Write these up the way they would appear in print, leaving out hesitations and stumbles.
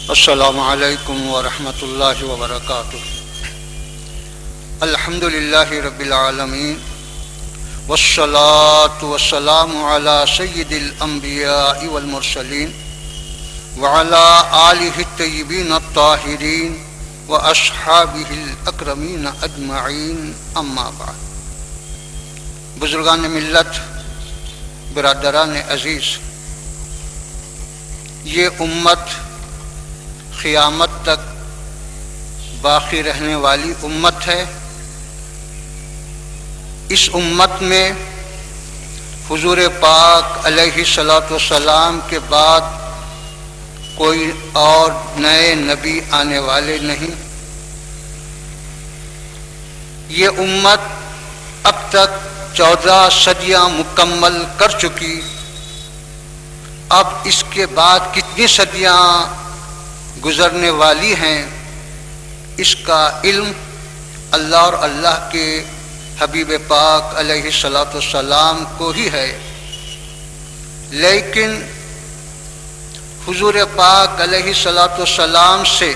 السلام علیکم ورحمۃ اللہ وبرکاتہ۔ الحمد للہ رب العالمین والصلاة والسلام علی سید الانبیاء والمرسلین وعلی آلہ الطیبین الطاہرین واصحابہ الاکرمین اجمعین، اما بعد۔ بزرگان ملت، برادران عزیز، یہ امت قیامت تک باقی رہنے والی امت ہے۔ اس امت میں حضور پاک علیہ الصلاۃ والسلام کے بعد کوئی اور نئے نبی آنے والے نہیں۔ یہ امت اب تک 14 صدیاں مکمل کر چکی۔ اب اس کے بعد کتنی صدیاں گزرنے والی ہیں، اس کا علم اللہ اور اللہ کے حبیب پاک علیہ الصلاۃ والسلام کو ہی ہے۔ لیکن حضور پاک علیہ الصلاۃ والسلام سے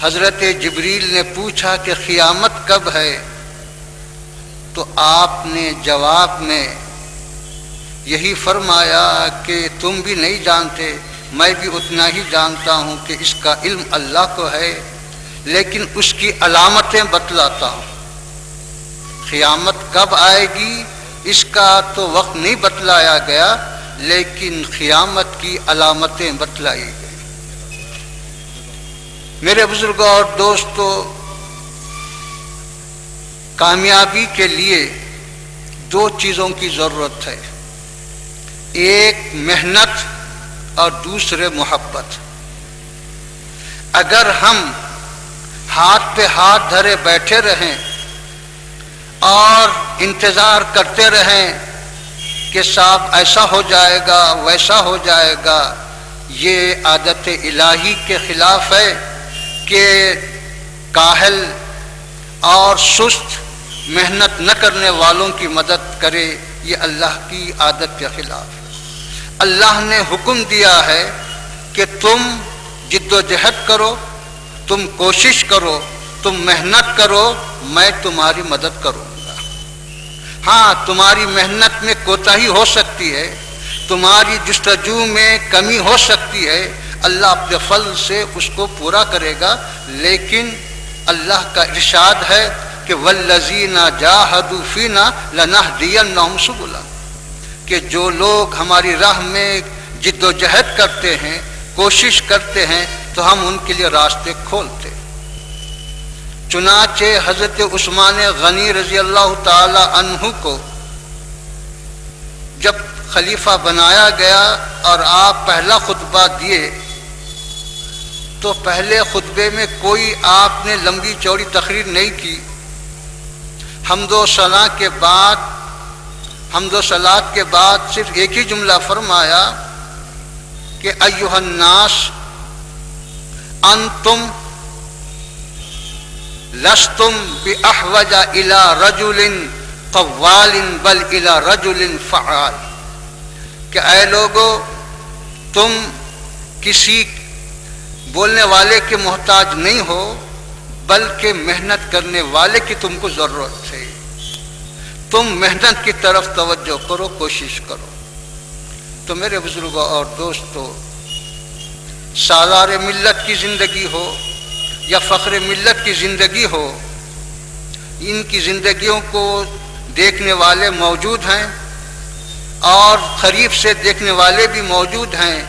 حضرت جبریل نے پوچھا کہ قیامت کب ہے، تو آپ نے جواب میں یہی فرمایا کہ تم بھی نہیں جانتے، میں بھی اتنا ہی جانتا ہوں کہ اس کا علم اللہ کو ہے، لیکن اس کی علامتیں بتلاتا ہوں۔ قیامت کب آئے گی اس کا تو وقت نہیں بتلایا گیا، لیکن قیامت کی علامتیں بتلائی گئی۔ میرے بزرگوں اور دوستو، کامیابی کے لیے 2 چیزوں کی ضرورت ہے، ایک محنت اور دوسرے محبت۔ اگر ہم ہاتھ پہ ہاتھ دھرے بیٹھے رہیں اور انتظار کرتے رہیں کہ صاحب ایسا ہو جائے گا ویسا ہو جائے گا، یہ عادت الہی کے خلاف ہے کہ کاہل اور سست محنت نہ کرنے والوں کی مدد کرے، یہ اللہ کی عادت کے خلاف ہے۔ اللہ نے حکم دیا ہے کہ تم جد و جہد کرو، تم کوشش کرو، تم محنت کرو، میں تمہاری مدد کروں گا۔ ہاں، تمہاری محنت میں کوتاہی ہو سکتی ہے، تمہاری جستجو میں کمی ہو سکتی ہے، اللہ اپنے فضل سے اس کو پورا کرے گا، لیکن اللہ کا ارشاد ہے کہ والذین جاہدوا فینا لنہدینہم سبلنا، کہ جو لوگ ہماری راہ میں جد و جہد کرتے ہیں، کوشش کرتے ہیں، تو ہم ان کے لیے راستے کھولتے۔ چنانچہ حضرت عثمان غنی رضی اللہ تعالی عنہ کو جب خلیفہ بنایا گیا اور آپ پہلا خطبہ دیے، تو پہلے خطبے میں کوئی آپ نے لمبی چوڑی تقریر نہیں کی۔ حمد و صلاۃ کے بعد صرف ایک ہی جملہ فرمایا کہ ایھا الناس انتم لستم باحوج الی رجل قوال بل الی رجل فعال، کہ اے لوگو، تم کسی بولنے والے کے محتاج نہیں ہو، بلکہ محنت کرنے والے کی تم کو ضرورت ہے۔ تم محنت کی طرف توجہ کرو، کوشش کرو۔ تو میرے بزرگوں اور دوستو، سالار ملت کی زندگی ہو یا فخر ملت کی زندگی ہو، ان کی زندگیوں کو دیکھنے والے موجود ہیں اور قریب سے دیکھنے والے بھی موجود ہیں۔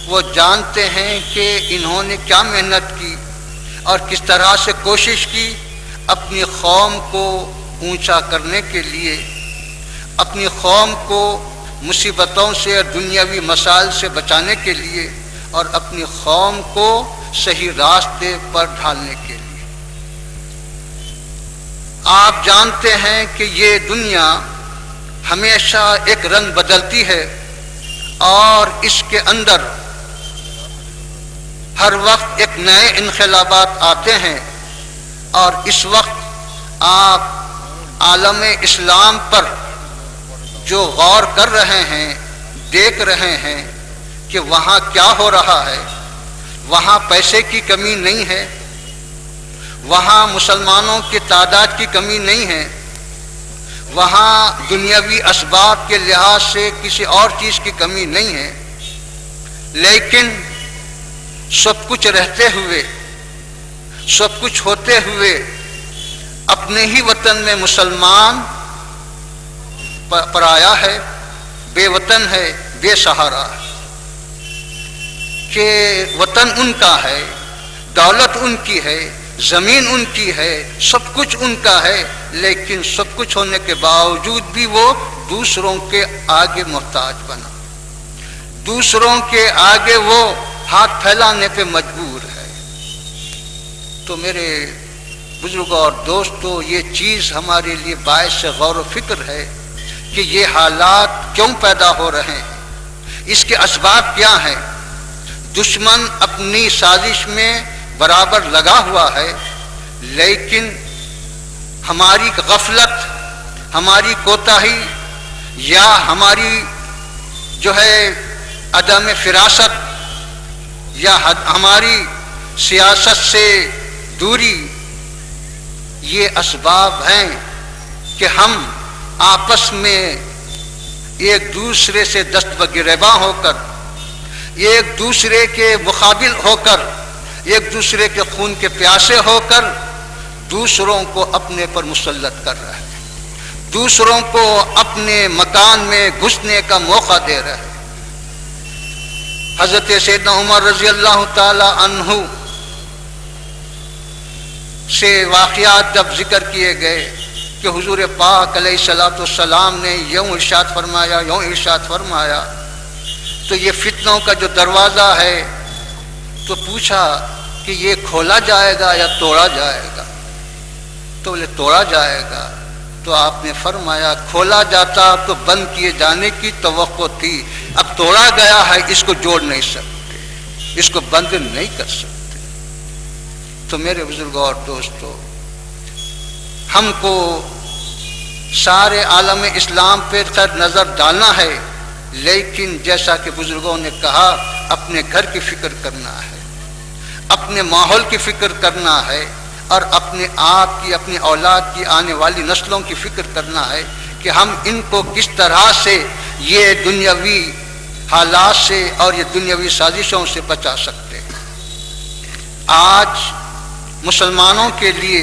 وہ جانتے ہیں کہ انہوں نے کیا محنت کی اور کس طرح سے کوشش کی اپنی قوم کو اونچا کرنے کے لیے، اپنی قوم کو مصیبتوں سے اور دنیاوی مسائل سے بچانے کے لیے، اور اپنی قوم کو صحیح راستے پر ڈھالنے کے لیے۔ آپ جانتے ہیں کہ یہ دنیا ہمیشہ ایک رنگ بدلتی ہے اور اس کے اندر ہر وقت ایک نئے انقلابات آتے ہیں، اور اس وقت آپ عالم اسلام پر جو غور کر رہے ہیں، دیکھ رہے ہیں کہ وہاں کیا ہو رہا ہے، وہاں پیسے کی کمی نہیں ہے، وہاں مسلمانوں کی تعداد کی کمی نہیں ہے، وہاں دنیاوی اسباب کے لحاظ سے کسی اور چیز کی کمی نہیں ہے، لیکن سب کچھ رہتے ہوئے، سب کچھ ہوتے ہوئے اپنے ہی وطن میں مسلمان پرایا ہے، بے وطن ہے، بے سہارا ہے، کہ وطن ان کا ہے، دولت ان کی ہے، زمین ان کی ہے، سب کچھ ان کا ہے، لیکن سب کچھ ہونے کے باوجود بھی وہ دوسروں کے آگے محتاج بنا، دوسروں کے آگے وہ ہاتھ پھیلانے پہ مجبور ہے۔ تو میرے بزرگوں اور دوستو، یہ چیز ہمارے لیے باعث غور و فکر ہے کہ یہ حالات کیوں پیدا ہو رہے ہیں، اس کے اسباب کیا ہیں۔ دشمن اپنی سازش میں برابر لگا ہوا ہے، لیکن ہماری غفلت، ہماری کوتاہی یا ہماری جو ہے عدم فراست یا ہماری سیاست سے دوری، یہ اسباب ہیں کہ ہم آپس میں ایک دوسرے سے دست بگریباں ہو کر، ایک دوسرے کے مقابل ہو کر، ایک دوسرے کے خون کے پیاسے ہو کر دوسروں کو اپنے پر مسلط کر رہے ہیں، دوسروں کو اپنے مکان میں گھسنے کا موقع دے رہے ہیں۔ حضرت سیدنا عمر رضی اللہ تعالی عنہ سے واقعات جب ذکر کیے گئے کہ حضور پاک علیہ الصلوۃ والسلام نے یوں ارشاد فرمایا، تو یہ فتنوں کا جو دروازہ ہے، تو پوچھا کہ یہ کھولا جائے گا یا توڑا جائے گا؟ تو بولے توڑا جائے گا۔ تو آپ نے فرمایا کھولا جاتا تو بند کیے جانے کی توقع تھی، اب توڑا گیا ہے، اس کو جوڑ نہیں سکتے، اس کو بند نہیں کر سکتے۔ تو میرے بزرگوں اور دوستو، ہم کو سارے عالم اسلام پہ خیر نظر ڈالنا ہے، لیکن جیسا کہ بزرگوں نے کہا، اپنے گھر کی فکر کرنا ہے، اپنے ماحول کی فکر کرنا ہے، اور اپنے آپ کی، اپنی اولاد کی، آنے والی نسلوں کی فکر کرنا ہے کہ ہم ان کو کس طرح سے یہ دنیاوی حالات سے اور یہ دنیاوی سازشوں سے بچا سکتے ہیں۔ آج مسلمانوں کے لیے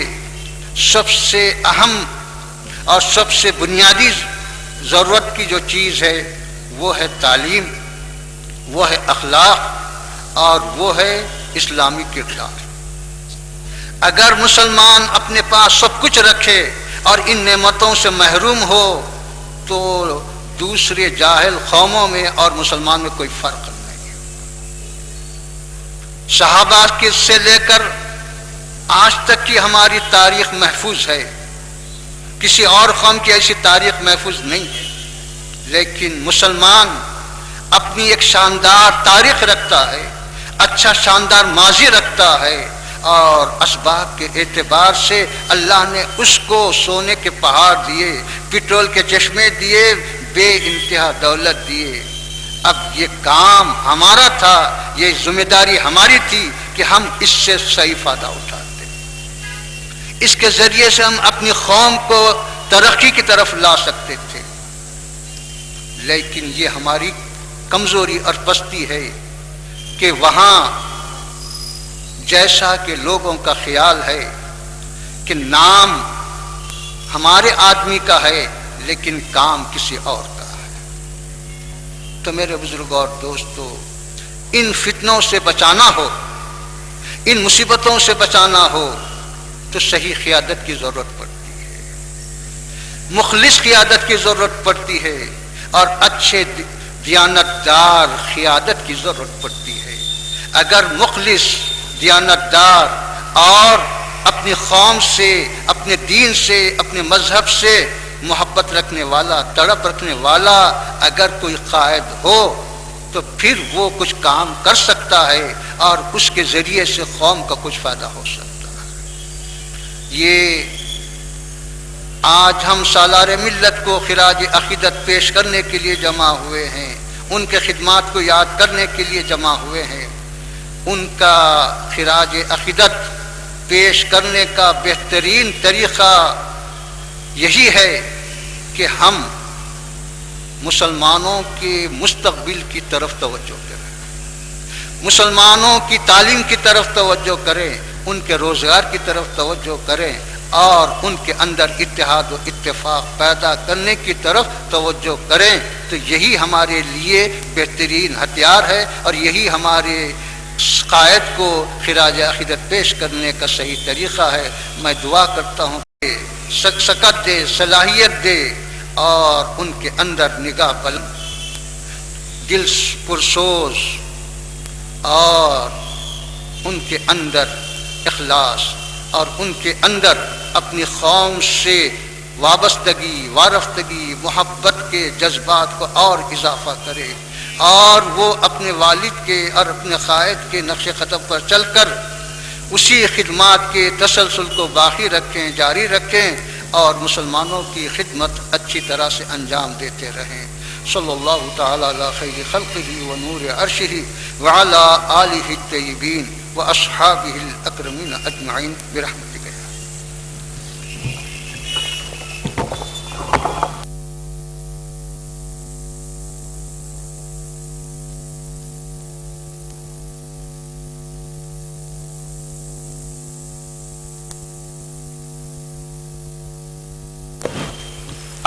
سب سے اہم اور سب سے بنیادی ضرورت کی جو چیز ہے وہ ہے تعلیم، وہ ہے اخلاق، اور وہ ہے اسلامی کردار۔ اگر مسلمان اپنے پاس سب کچھ رکھے اور ان نعمتوں سے محروم ہو تو دوسرے جاہل قوموں میں اور مسلمان میں کوئی فرق نہیں ہے۔ صحابہ کے سے لے کر آج تک کی ہماری تاریخ محفوظ ہے، کسی اور قوم کی ایسی تاریخ محفوظ نہیں ہے، لیکن مسلمان اپنی ایک شاندار تاریخ رکھتا ہے، اچھا شاندار ماضی رکھتا ہے، اور اسباب کے اعتبار سے اللہ نے اس کو سونے کے پہاڑ دیے، پٹرول کے چشمے دیے، بے انتہا دولت دیے۔ اب یہ کام ہمارا تھا، یہ ذمہ داری ہماری تھی کہ ہم اس سے صحیح فائدہ اٹھاتے، اس کے ذریعے سے ہم اپنی قوم کو ترقی کی طرف لا سکتے تھے، لیکن یہ ہماری کمزوری اور پستی ہے کہ وہاں جیسا کہ لوگوں کا خیال ہے کہ نام ہمارے آدمی کا ہے لیکن کام کسی اور کا ہے۔ تو میرے بزرگوں اور دوستو، ان فتنوں سے بچانا ہو، ان مصیبتوں سے بچانا ہو تو صحیح قیادت کی ضرورت پڑتی ہے، مخلص قیادت کی ضرورت پڑتی ہے، اور اچھے دیانتدار قیادت کی ضرورت پڑتی ہے۔ اگر مخلص، دیانتدار اور اپنی قوم سے، اپنے دین سے، اپنے مذہب سے محبت رکھنے والا، تڑپ رکھنے والا اگر کوئی قائد ہو تو پھر وہ کچھ کام کر سکتا ہے اور اس کے ذریعے سے قوم کا کچھ فائدہ ہو سکتا ہے۔ یہ آج ہم سالار ملت کو خراج عقیدت پیش کرنے کے لیے جمع ہوئے ہیں، ان کے خدمات کو یاد کرنے کے لیے جمع ہوئے ہیں، ان کا خراج عقیدت پیش کرنے کا بہترین طریقہ یہی ہے کہ ہم مسلمانوں کے مستقبل کی طرف توجہ کریں، مسلمانوں کی تعلیم کی طرف توجہ کریں، ان کے روزگار کی طرف توجہ کریں اور ان کے اندر اتحاد و اتفاق پیدا کرنے کی طرف توجہ کریں، تو یہی ہمارے لیے بہترین ہتھیار ہے اور یہی ہمارے قائد کو خراج عقیدت پیش کرنے کا صحیح طریقہ ہے۔ میں دعا کرتا ہوں کہ سکت دے، صلاحیت دے اور ان کے اندر نگاہ بلند، دل پرسوز اور ان کے اندر اخلاص اور ان کے اندر اپنی قوم سے وابستگی، وارفتگی، محبت کے جذبات کو اور اضافہ کرے اور وہ اپنے والد کے اور اپنے قائد کے نقش قدم پر چل کر اسی خدمات کے تسلسل کو باقی رکھیں، جاری رکھیں اور مسلمانوں کی خدمت اچھی طرح سے انجام دیتے رہیں۔ صلی اللہ تعالی علی خیر خلقہ و نور عرشہ وعلی آلہ الطیبین و اصحابہ الاکرمین اجمعین برحمتک۔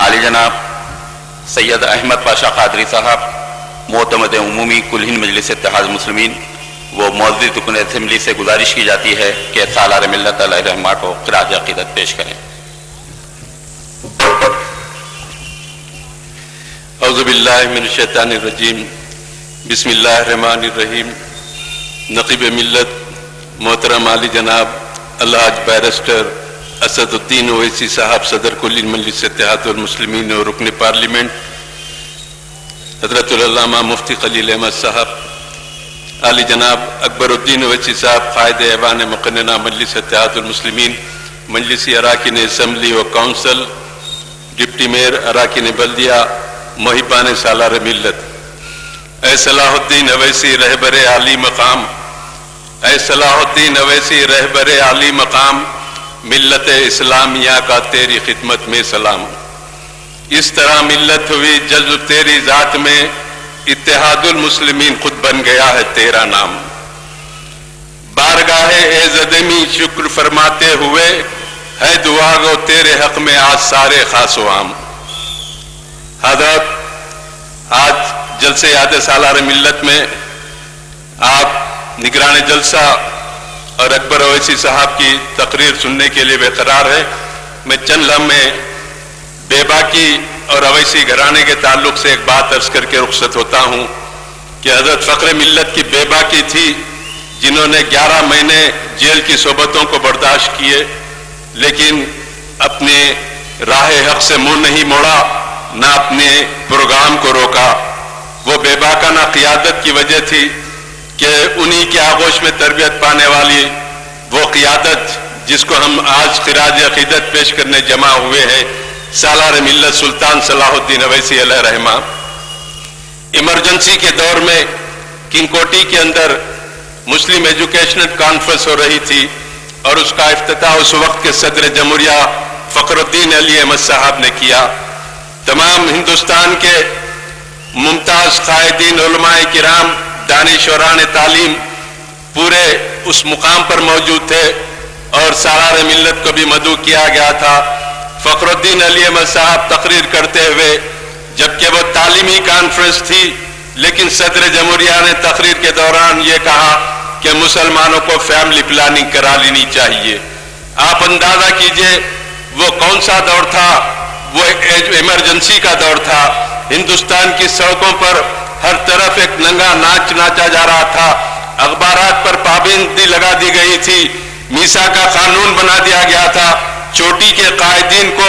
عالی جناب سید احمد پاشا قادری صاحب، معتمد عمومی کل ہند مجلس اتحاد المسلمین و معزز رکن اسمبلی سے گزارش کی جاتی ہے کہ سالار ملت علیہ رحمہ کو خراج عقیدت پیش کریں۔ اعوذ باللہ من الشیطان الرجیم، بسم اللہ الرحمن الرحیم۔ نقیب ملت محترم عالی جناب الحاج بیرسٹر اسد الدین اویسی صاحب، صدر کل مجلس اتحاد المسلمین اور رکن پارلیمنٹ، حضرت العلامہ مفتی خلیل احمد صاحب، عالی جناب اکبر الدین اویسی صاحب، قائد ایوان مقننہ مجلس اتحاد المسلمین، مجلسی اراکین اسمبلی و کونسل، ڈپٹی میئر اراکین بلدیہ، محبان سالار ملت، اے صلاح الدین اویسی رہبر عالی مقام، اے صلاح الدین اویسی رہبر عالی مقام، ملت اسلامیہ کا تیری خدمت میں سلام۔ اس طرح ملت ہوئی جذب تیری ذات میں، اتحاد المسلمین خود بن گیا ہے تیرا نام۔ بارگاہ عزدمی شکر فرماتے ہوئے، ہے دعا گو تیرے حق میں آج سارے خاص و عام۔ حضرت، آج جلسے یاد سالار ملت میں آپ نگران جلسہ اور اکبر اویسی صاحب کی تقریر سننے کے لیے بے قرار ہے۔ میں چند لمحے بے باکی اور اویسی گھرانے کے تعلق سے ایک بات عرض کر کے رخصت ہوتا ہوں کہ حضرت فخر ملت کی بے باکی تھی، جنہوں نے 11 مہینے جیل کی صحبتوں کو برداشت کیے لیکن اپنے راہ حق سے منہ نہیں موڑا، نہ اپنے پروگرام کو روکا۔ وہ بے باکانہ قیادت کی وجہ تھی کہ انہی کے آغوش میں تربیت پانے والی وہ قیادت جس کو ہم آج خراج عقیدت پیش کرنے جمع ہوئے ہیں، سالار ملت سلطان صلاح الدین اویسی علیہ رحمہ۔ ایمرجنسی کے دور میں کنگ کوٹی کے اندر مسلم ایجوکیشنل کانفرنس ہو رہی تھی اور اس کا افتتاح اس وقت کے صدر جمہوریہ فخر الدین علی احمد صاحب نے کیا۔ تمام ہندوستان کے ممتاز قائدین، علماء کرام، دانشوران تعلیم پورے اس مقام پر موجود تھے اور سالار ملت کو بھی مدعو کیا گیا تھا۔ فخر الدین علی احمد صاحب تقریر کرتے ہوئے، جبکہ وہ تعلیمی کانفرنس تھی، لیکن صدر جمہوریہ نے تقریر کے دوران یہ کہا کہ مسلمانوں کو فیملی پلاننگ کرا لینی چاہیے۔ آپ اندازہ کیجئے وہ کون سا دور تھا؟ وہ ایمرجنسی کا دور تھا۔ ہندوستان کی سڑکوں پر ہر طرف ایک ننگا ناچ ناچا جا رہا تھا، اخبارات پر پابندی لگا دی گئی تھی، میسا کا قانون بنا دیا گیا تھا، چوٹی کے قائدین کو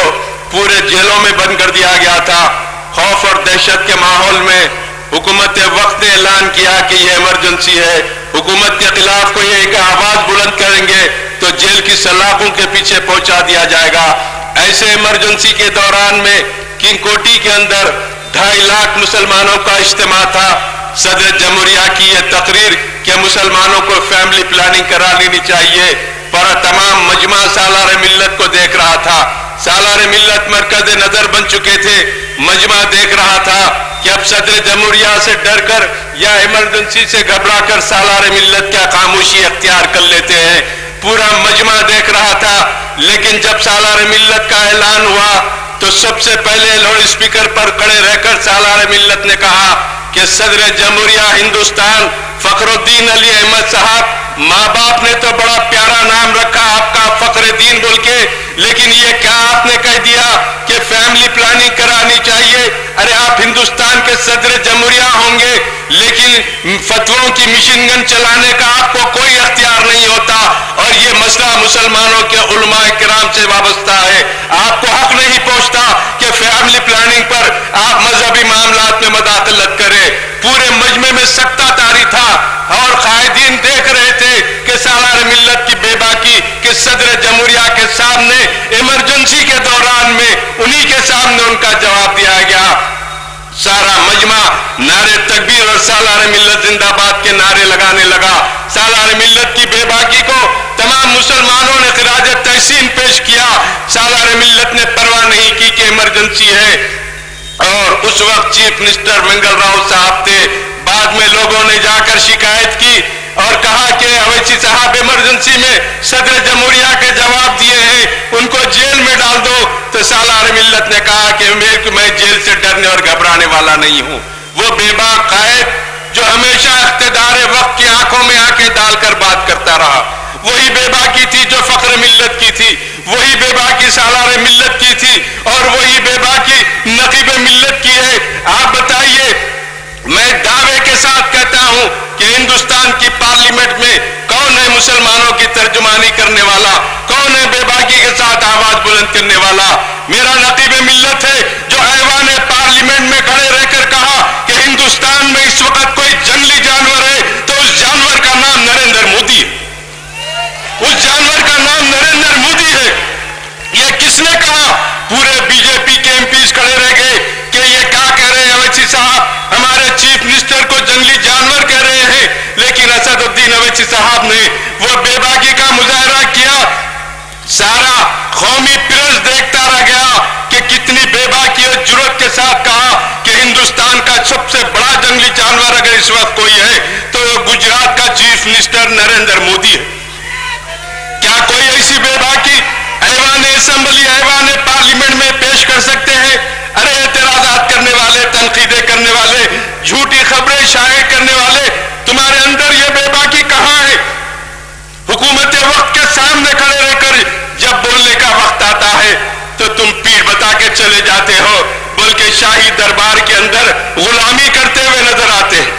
پورے جیلوں میں بند کر دیا گیا تھا۔ خوف اور دہشت کے ماحول میں حکومت وقت نے اعلان کیا کہ یہ ایمرجنسی ہے، حکومت کے خلاف کوئی ایک آواز بلند کریں گے تو جیل کی سلاخوں کے پیچھے پہنچا دیا جائے گا۔ ایسے ایمرجنسی کے دوران میں کنگ کوٹی کے اندر 2.5 لاکھ مسلمانوں کا اجتماع تھا۔ صدر جمہوریہ کی یہ تقریر کہ مسلمانوں کو فیملی پلاننگ کرا لینی چاہیے، پر تمام مجمع سالار ملت کو دیکھ رہا تھا. سالار ملت مرکز نظر بن چکے تھے. مجمع دیکھ رہا تھا کہ اب صدر جمہوریہ سے ڈر کر یا ایمرجنسی سے گھبرا کر سالار ملت کیا خاموشی اختیار کر لیتے ہیں. پورا مجمع دیکھ رہا تھا. لیکن جب سالار ملت کا اعلان ہوا تو سب سے پہلے لاؤڈ اسپیکر پر کھڑے رہ کر سالار ملت نے کہا کہ صدر جمہوریہ ہندوستان فخر الدین علی احمد صاحب، ماں باپ نے تو بڑا پیارا نام رکھا آپ کا فخر الدین بول کے، لیکن یہ کیا آپ نے کہہ دیا کہ فیملی پلاننگ کرانی چاہیے؟ ارے آپ ہندوستان کے صدر جمہوریہ ہوں گے لیکن فتووں کی مشین گن چلانے کا آپ کو کوئی اختیار نہیں ہوتا، اور یہ مسئلہ مسلمانوں کے علماء کرام سے وابستہ ہے. آپ کو حق نہیں پہنچتا کہ فیملی پلاننگ پر آپ مذہبی معاملات میں مداخلت کریں. پورے مجمع میں سکتہ طاری تھا اور قائدین دیکھ رہے تھے کہ سالار ملت کی بے باکی کہ صدر جمہوریہ کے سامنے ایمرجنسی کے دوران میں انہی کے سامنے ان کا جواب دیا گیا. سارا مجمع نعرے تکبیر اور سالار ملت زندہ باد کے نعرے لگانے لگا. سالار ملت کی بے باکی کو تمام مسلمانوں نے خراج تحسین پیش کیا. سالار ملت نے پرواہ نہیں کی کہ ایمرجنسی ہے، اور اس وقت چیف منسٹر منگل راؤ صاحب تھے. بعد میں لوگوں نے جا کر شکایت کی اور کہا کہ اویسی صاحب ایمرجنسی میں صدر جمہوریہ کے جواب دیے ہیں، ان کو جیل میں ڈال دو. تو سالار ملت نے کہا کہ میں جیل سے ڈرنے اور گھبرانے والا نہیں ہوں. وہ بے باک قائد جو ہمیشہ اقتدار وقت کی آنکھوں میں آنکھیں ڈال کر بات کرتا رہا، وہی بے باکی تھی جو فخر ملت کی تھی، وہی بے باکی سالار ملت کی تھی، اور وہی بے باکی نقیب ملت کی ہے. آپ بتائیے، میں دعوے کے ساتھ کہتا ہوں کہ ہندوستان کی پارلیمنٹ میں کون ہے مسلمانوں کی ترجمانی کرنے والا؟ کون ہے بے باکی کے ساتھ آواز بلند کرنے والا؟ میرا نقیب ملت ہے جو ایوان پارلیمنٹ میں کھڑے رہ کر کہا کہ ہندوستان میں اس وقت کوئی جنگلی جانور ہے تو اس جانور کا نام نریندر مودی ہے. اس جانور کا نام نریندر مودی ہے. یہ کس نے کہا؟ پورے بی جے پی کے ایم پیز کھڑے رہ گئے کہ یہ کیا کہہ رہے ہیں اویسی صاحب، ہمارے چیف منسٹر کو جنگلی جانور کہہ رہے ہیں. لیکن اسد الدین اویسی صاحب نے وہ بے باکی کا مظاہرہ کیا. سارا قومی پریس دیکھتا رہ گیا کہ کتنی بے باکی اور جرأت کے ساتھ کہا کہ ہندوستان کا سب سے بڑا جنگلی جانور اگر اس وقت کوئی ہے تو گجرات کا چیف منسٹر نریندر مودی ہے. کیا کوئی ایسی بے باکی ایوان اسمبلی ایوان پارلیمنٹ میں پیش کر سکتے ہیں؟ ارے اعتراضات کرنے والے، تنقیدیں کرنے والے، جھوٹی خبریں شائع کرنے والے، تمہارے اندر یہ بے باکی کہاں ہے؟ حکومت وقت کے سامنے کھڑے رہ کر جب بولنے کا وقت آتا ہے تو تم پیٹھ بتا کے چلے جاتے ہو، بلکہ شاہی دربار کے اندر غلامی کرتے ہوئے نظر آتے ہیں.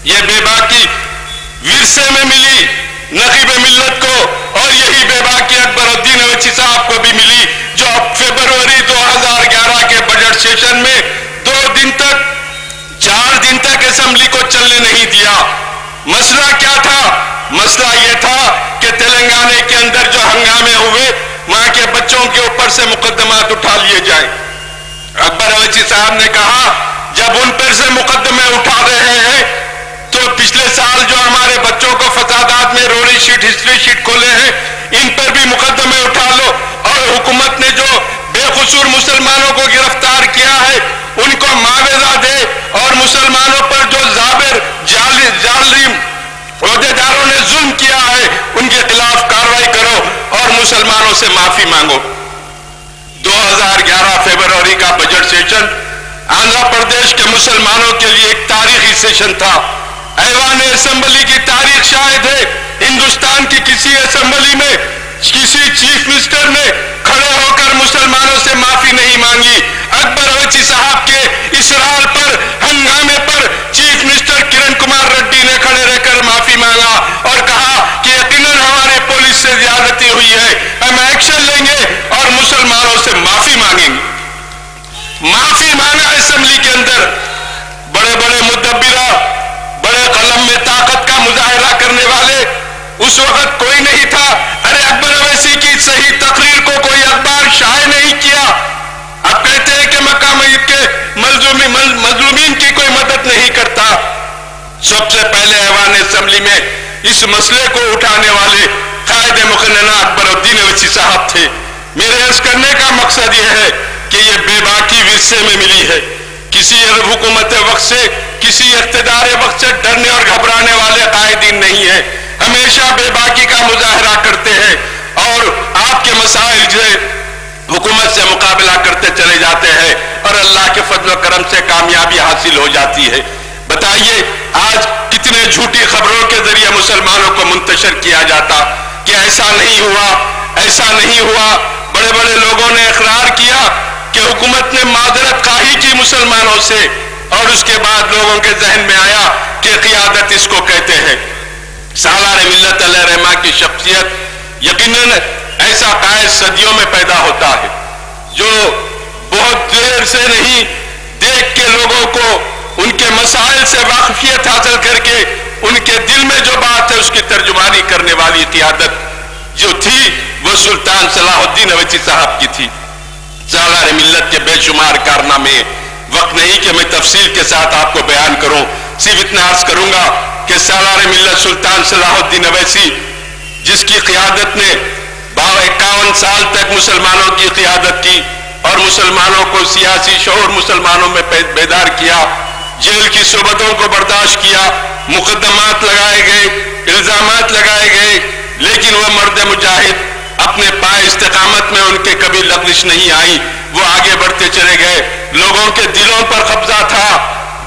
یہ بے باکی ورثے میں ملی نقیب ملت کو، اور یہی بے باکی اکبر الدین اویسی صاحب کو بھی ملی جو فروری 2011 کے بجٹ سیشن میں 4 دن تک اسمبلی کو چلنے نہیں دیا. مسئلہ کیا تھا؟ مسئلہ یہ تھا کہ تلنگانہ کے اندر جو ہنگامے ہوئے وہاں کے بچوں کے اوپر سے مقدمات اٹھا لیے جائیں. اکبر اویسی صاحب نے کہا جب ان پر سے مقدمے اٹھا رہے ہیں تو پچھلے سال جو ہمارے بچوں کو فسادات میں رولی شیٹ ہسٹری شیٹ کھولے ہیں ان پر بھی مقدمے اٹھا لو، اور حکومت نے جو بے قصور مسلمانوں کو گرفتار کیا ہے ان کو معاوضہ دے، اور مسلمانوں پر جو جابر ظالم عہدیداروں نے ظلم کیا ہے ان کے خلاف کارروائی کرو اور مسلمانوں سے معافی مانگو. 2011 فروری کا بجٹ سیشن آندھرا پردیش کے مسلمانوں کے لیے ایک تاریخی سیشن تھا. ایوان اسمبلی کی تاریخ شاہد ہے ہندوستان کی کسی اسمبلی میں کسی چیف منسٹر نے کھڑے ہو کر مسلمانوں سے معافی نہیں مانگی. اکبر اویسی صاحب کے اصرار پر، ہنگامے پر چیف منسٹر کرن کمار ریڈی نے کھڑے رہ کر معافی مانگا اور کہا کہ یقیناً ہمارے پولیس سے زیادتی ہوئی ہے، ہم ایکشن لیں گے اور مسلمانوں سے معافی مانگیں گے. معافی مانگا اسمبلی کے اندر. بڑے بڑے مدبرہ، بڑے قلم میں طاقت کا مظاہرہ کرنے والے اس وقت کوئی نہیں تھا. ارے اکبر اویسی کی صحیح تقریر کو کوئی اخبار شائع نہیں کیا. اب کہتے ہیں کہ مکہ مسجد کے مظلومین کی کوئی مدد نہیں کرتا. سب سے پہلے ایوان اسمبلی میں اس مسئلے کو اٹھانے والے قائد مقننہ اکبر الدین اویسی صاحب تھے۔ میرے عرض کرنے کا مقصد یہ ہے کہ یہ بے باکی ورثے میں ملی ہے۔ کسی حکومت وقت سے، کسی اقتدار وقت سے ڈرنے اور گھبرانے والے قائدین نہیں ہیں، ہمیشہ بے باکی کا مظاہرہ کرتے ہیں اور آپ کے مسائل جو حکومت سے مقابلہ کرتے چلے جاتے ہیں اور اللہ کے فضل و کرم سے کامیابی حاصل ہو جاتی ہے۔ بتائیے آج کتنے جھوٹی خبروں کے ذریعے مسلمانوں کو منتشر کیا جاتا کہ ایسا نہیں ہوا، ایسا نہیں ہوا۔ بڑے بڑے لوگوں نے اقرار کیا کہ حکومت نے معذرت خواہی کی مسلمانوں سے، اور اس کے بعد لوگوں کے ذہن میں آیا کہ قیادت اس کو کہتے ہیں۔ سالار ملت علیہ رحمہ کی شخصیت یقیناً ایسا قائد صدیوں میں پیدا ہوتا ہے جو بہت دیر سے نہیں، دیکھ کے لوگوں کو ان کے مسائل سے واقفیت حاصل کر کے ان کے دل میں جو بات ہے اس کی ترجمانی کرنے والی قیادت جو تھی وہ سلطان صلاح الدین اویسی صاحب کی تھی۔ سالار ملت کے بے شمار کارنامے، وقت نہیں کہ میں تفصیل کے ساتھ آپ کو بیان کروں، صرف اتنا عرض کروں گا کہ سالار ملت سلطان صلاح الدین اویسی جس کی قیادت نے 51 سال تک مسلمانوں کی قیادت کی اور مسلمانوں کو سیاسی شعور مسلمانوں میں بیدار کیا، جیل کی صحبتوں کو برداشت کیا، مقدمات لگائے گئے، الزامات لگائے گئے، لیکن وہ مرد مجاہد اپنے پائے استقامت میں ان کے کبھی لغزش نہیں آئی، وہ آگے بڑھتے چلے گئے۔ لوگوں کے دلوں پر قبضہ تھا،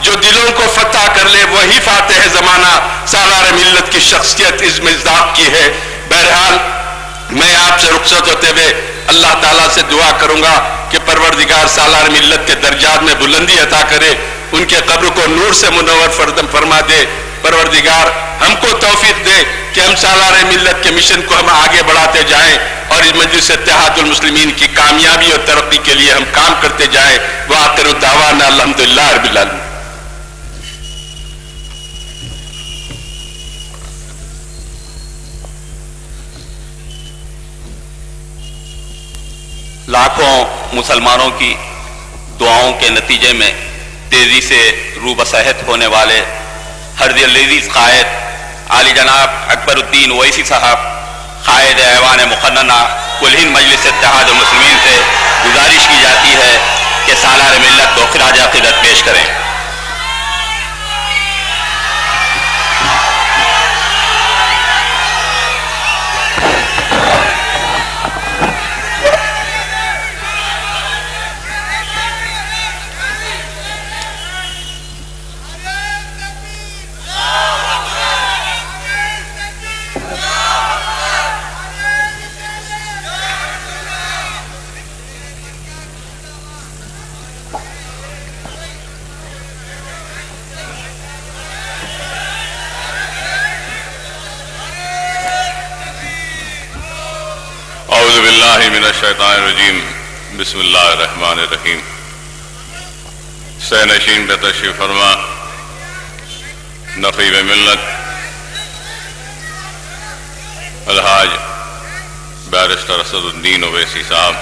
جو دلوں کو فتح کر لے وہی فاتح زمانہ۔ سالار ملت کی شخصیت اس مصداق کی ہے۔ بہرحال میں آپ سے رخصت ہوتے ہوئے اللہ تعالیٰ سے دعا کروں گا کہ پروردگار سالار ملت کے درجات میں بلندی عطا کرے، ان کے قبر کو نور سے منور فرما دے۔ پروردگار ہم کو توفیق دے کہ ہم سالار ملت کے مشن کو ہم آگے بڑھاتے جائیں اور اس مجلس اتحاد المسلمین کی کامیابی اور ترقی کے لیے ہم کام کرتے جائیں۔ وآخر دعوانا الحمدللہ رب العالمین۔ لاکھوں مسلمانوں کی دعاؤں کے نتیجے میں تیزی سے روبہ صحت ہونے والے ہردی العزیز قائد عالی جناب اکبر الدین اویسی صاحب قائد ایوان مقننہ کل ہند مجلس اتحاد المسلمین سے گزارش کی جاتی ہے کہ سالار ملت کو خراج عقیدت پیش کریں۔ اعوذ باللہ من الشیطان الرجیم، بسم اللہ الرحمن الرحیم۔ سہ نشین پہ تشریف فرما نقیب ملت الحاج بیرسٹر اسد الدین اویسی صاحب،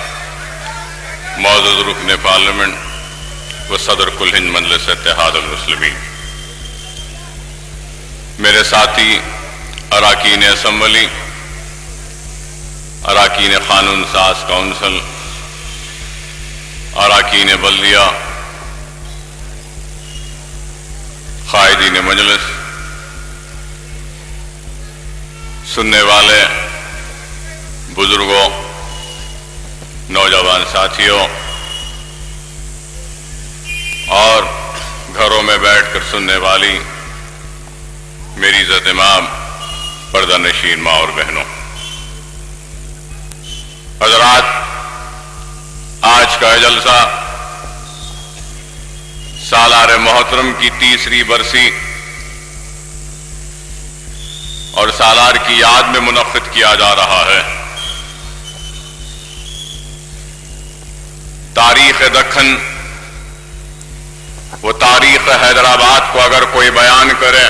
معزز رکن پارلیمنٹ و صدر کل ہند مجلس اتحاد المسلمین، میرے ساتھی اراکین اسمبلی، اراکین قانون ساز کونسل، اراکین بلدیہ، قائدین مجلس، سننے والے بزرگوں، نوجوان ساتھیوں اور گھروں میں بیٹھ کر سننے والی میری عزت امام پردہ نشین ماں اور بہنوں، حضرات، آج کا جلسہ سالار محترم کی 30ویں برسی اور سالار کی یاد میں منعقد کیا جا رہا ہے۔ تاریخ دکن و تاریخ حیدرآباد کو اگر کوئی بیان کرے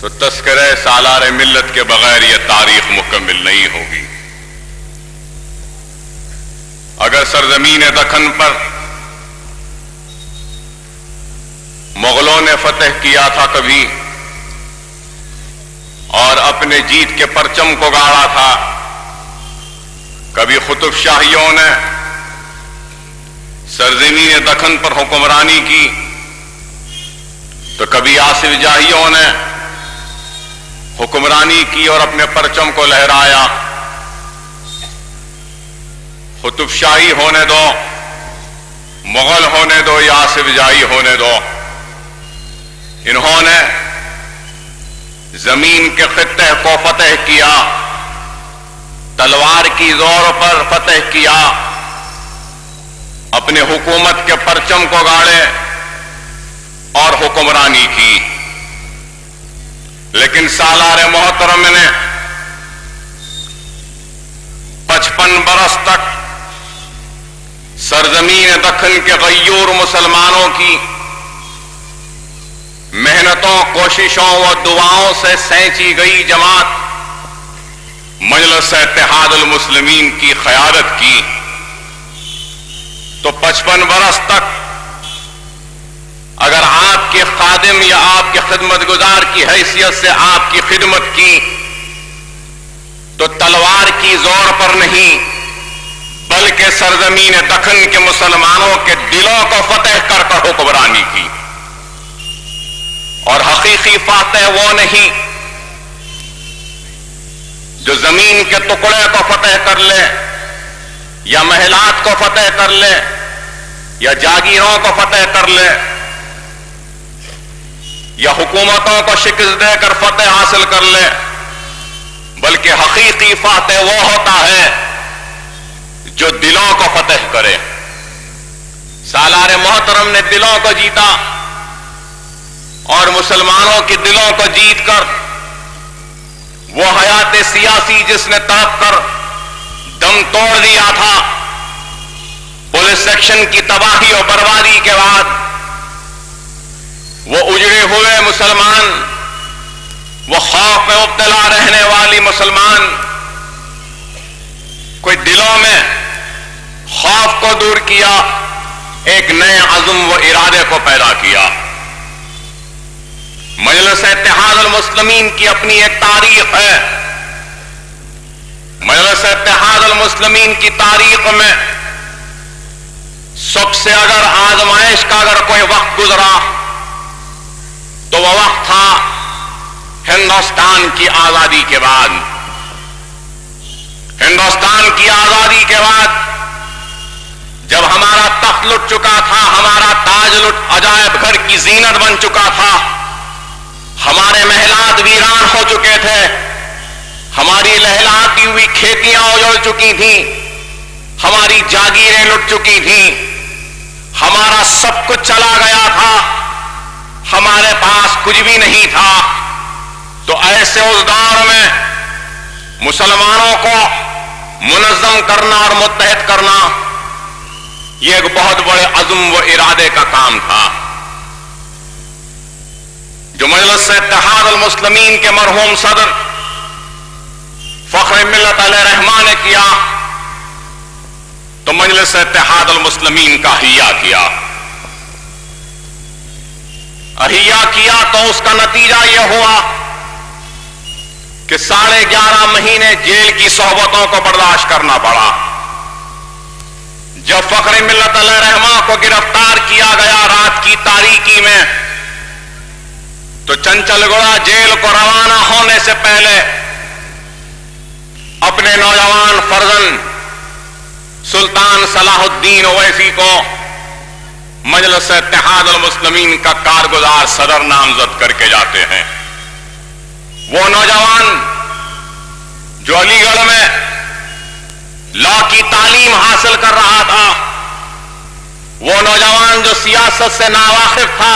تو تذکرہ سالار ملت کے بغیر یہ تاریخ مکمل نہیں ہوگی۔ اگر سرزمین دکن پر مغلوں نے فتح کیا تھا کبھی اور اپنے جیت کے پرچم کو گاڑا تھا، کبھی قطب شاہیوں نے سرزمین دکن پر حکمرانی کی، تو کبھی آصف جاہیوں نے حکمرانی کی اور اپنے پرچم کو لہرایا۔ قطب شاہی ہونے دو، مغل ہونے دو یا آصف جاہی ہونے دو، انہوں نے زمین کے خطے کو فتح کیا، تلوار کی زور پر فتح کیا، اپنے حکومت کے پرچم کو گاڑے اور حکمرانی کی۔ لیکن سالار محترم نے 55 برس تک سرزمین دکن کے غیور مسلمانوں کی محنتوں، کوششوں و دعاؤں سے سینچی گئی جماعت مجلس اتحاد المسلمین کی قیادت کی، تو 55 برس تک اگر آپ کے خادم یا آپ کے خدمت گزار کی حیثیت سے آپ کی خدمت کی تو تلوار کی زور پر نہیں بلکہ سرزمین دکن کے مسلمانوں کے دلوں کو فتح کر کر حکمرانی کی۔ اور حقیقی فاتح وہ نہیں جو زمین کے ٹکڑے کو فتح کر لے یا محلات کو فتح کر لے یا جاگیروں کو فتح کر لے یا حکومتوں کو شکست دے کر فتح حاصل کر لے، بلکہ حقیقی فاتح وہ ہوتا ہے جو دلوں کو فتح کرے۔ سالار محترم نے دلوں کو جیتا اور مسلمانوں کے دلوں کو جیت کر وہ حیات سیاسی جس نے تڑپ کر دم توڑ دیا تھا پولیس سیکشن کی تباہی اور بربادی کے بعد، وہ اجڑے ہوئے مسلمان، وہ خوف میں مبتلا رہنے والی مسلمان، کوئی دلوں میں خوف کو دور کیا، ایک نئے عزم و ارادے کو پیدا کیا۔ مجلس اتحاد المسلمین کی اپنی ایک تاریخ ہے۔ مجلس اتحاد المسلمین کی تاریخ میں سب سے اگر آزمائش کا اگر کوئی وقت گزرا تو وہ وقت تھا ہندوستان کی آزادی کے بعد۔ ہندوستان کی آزادی کے بعد جب ہمارا تخت لٹ چکا تھا، ہمارا تاج لٹ عجائب گھر کی زینت بن چکا تھا، ہمارے محلات ویران ہو چکے تھے، ہماری لہلاتی ہوئی کھیتیاں اجڑ چکی تھیں، ہماری جاگیریں لٹ چکی تھیں، ہمارا سب کچھ چلا گیا تھا، ہمارے پاس کچھ بھی نہیں تھا، تو ایسے اس دور میں مسلمانوں کو منظم کرنا اور متحد کرنا یہ ایک بہت بڑے عزم و ارادے کا کام تھا، جو مجلس اتحاد المسلمین کے مرحوم صدر فخر ملت علیہ رحمٰن نے کیا تو مجلس اتحاد المسلمین کا احیا کیا۔ احیا کیا تو اس کا نتیجہ یہ ہوا کہ 11.5 مہینے جیل کی صحبتوں کو برداشت کرنا پڑا۔ جب فخر ملت علیہ رحمٰ کو گرفتار کیا گیا رات کی تاریکی میں، تو چنچل گڑا جیل کو روانہ ہونے سے پہلے اپنے نوجوان فرزند سلطان صلاح الدین اویسی کو مجلس اتحاد المسلمین کا کارگزار صدر نامزد کر کے جاتے ہیں۔ وہ نوجوان جو علی گڑھ میں لا کی تعلیم حاصل کر رہا تھا، وہ نوجوان جو سیاست سے ناواقف تھا،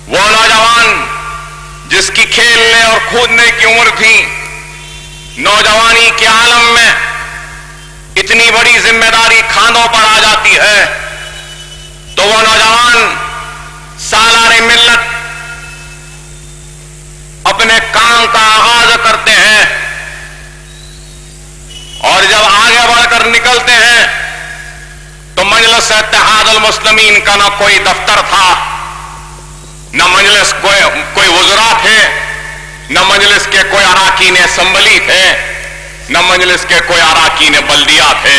وہ نوجوان جس کی کھیلنے اور کودنے کی عمر تھی، نوجوانی کے عالم میں اتنی بڑی ذمہ داری کھانوں پر آ جاتی ہے تو وہ نوجوان سالار ملت اپنے کام کا آغاز کرتے ہیں، اور جب آگے بڑھ کر نکلتے ہیں تو مجلس اتحاد المسلمین کا نہ کوئی دفتر تھا، نہ مجلس کوئی وزراء تھے، نہ مجلس کے کوئی اراکین اسمبلی تھے، نہ مجلس کے کوئی اراکین بلدیہ تھے،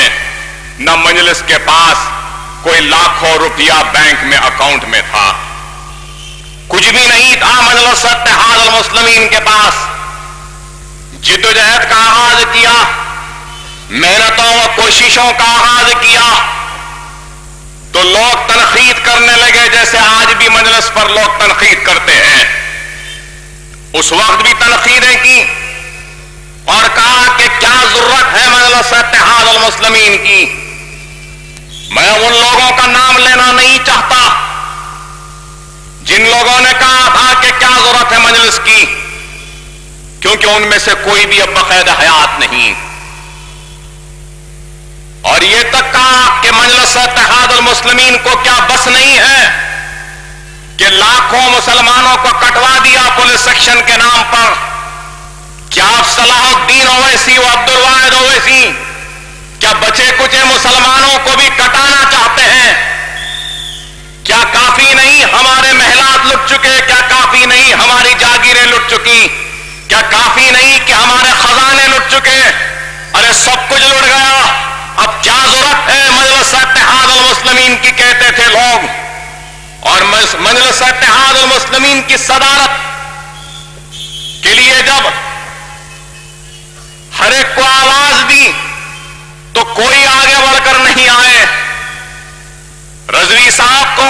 نہ مجلس کے پاس کوئی لاکھوں روپیہ بینک میں اکاؤنٹ میں تھا، کچھ بھی نہیں تھا مجلس اتحاد المسلمین کے پاس۔ جدوجہد کا آغاز کیا، محنتوں و کوششوں کا آغاز کیا تو لوگ تنقید کرنے لگے جیسے آج بھی مجلس پر لوگ تنقید کرتے ہیں۔ اس وقت بھی تنقیدیں کی اور کہا کہ کیا ضرورت ہے مجلس اتحاد المسلمین کی۔ میں ان لوگوں کا نام لینا نہیں چاہتا جن لوگوں نے کہا تھا کہ کیا ضرورت ہے مجلس کی، کیونکہ ان میں سے کوئی بھی اب بقید حیات نہیں، اور یہ تک کہا کہ مجلس اتحاد المسلمین کو کیا بس نہیں ہے کہ لاکھوں مسلمانوں کو کٹوا دیا پولیس سیکشن کے نام پر؟ کیا آپ صلاح الدین اویسی و عبد الواحد اویسی کیا بچے کچے مسلمانوں کو بھی کٹانا چاہتے ہیں؟ کیا کافی نہیں ہمارے محلات لٹ چکے؟ کیا کافی نہیں ہماری جاگیریں لٹ چکی؟ کیا کافی نہیں کہ ہمارے خزانے لٹ چکے؟ ارے سب کچھ لٹ گیا، اب کیا ضرورت ہے مجلس اتحاد المسلمین کی، کہتے تھے لوگ۔ اور مجلس اتحاد المسلمین کی صدارت کے لیے جب ہر ایک کو آواز دی تو کوئی آگے بڑھ کر نہیں آئے۔ رضوی صاحب کو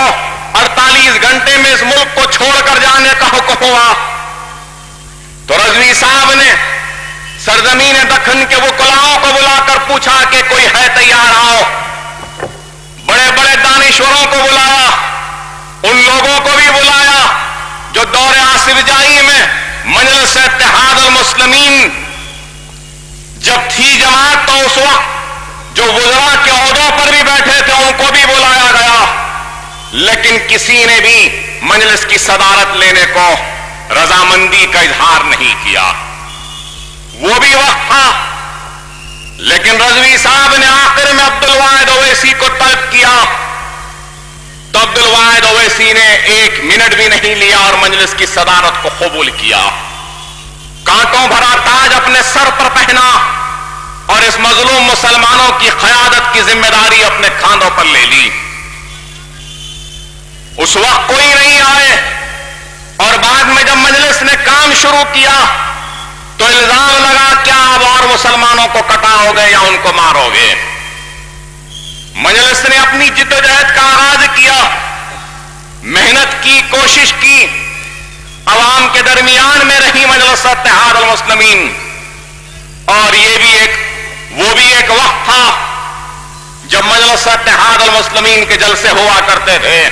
48 گھنٹے میں اس ملک کو چھوڑ کر جانے کا حکم ہوا تو رضوی صاحب نے سرزمین دکن کے وکلاؤں کو بلا کر پوچھا کہ کوئی ہے تیار؟ آؤ۔ بڑے بڑے دانشوروں کو بلایا، ان لوگوں کو بھی بلایا جو دور آصف جائی میں مجلس اتحاد المسلمین جب تھی جماعت تو اس وقت جو وزراء کے عہدوں پر بھی بیٹھے تھے ان کو بھی بلایا گیا، لیکن کسی نے بھی مجلس کی صدارت لینے کو رضامندی کا اظہار نہیں کیا۔ وہ بھی وقت تھا، لیکن رضوی صاحب نے آخر میں عبد الواحد اویسی کو طلب کیا تو عبد الواحد اویسی نے 1 منٹ بھی نہیں لیا اور مجلس کی صدارت کو قبول کیا، کانٹوں بھرا تاج اپنے سر پر پہنا اور اس مظلوم مسلمانوں کی قیادت کی ذمہ داری اپنے کاندھوں پر لے لی۔ اس وقت کوئی نہیں آئے اور بعد میں جب مجلس نے کام شروع کیا تو الزام لگا کیا اب اور مسلمانوں کو کٹاؤ گے یا ان کو مارو گے؟ مجلس نے اپنی جدوجہد کا آغاز کیا، محنت کی، کوشش کی، عوام کے درمیان میں رہی مجلس اتحاد المسلمین۔ اور وہ بھی ایک وقت تھا جب مجلس اتحاد المسلمین کے جلسے ہوا کرتے تھے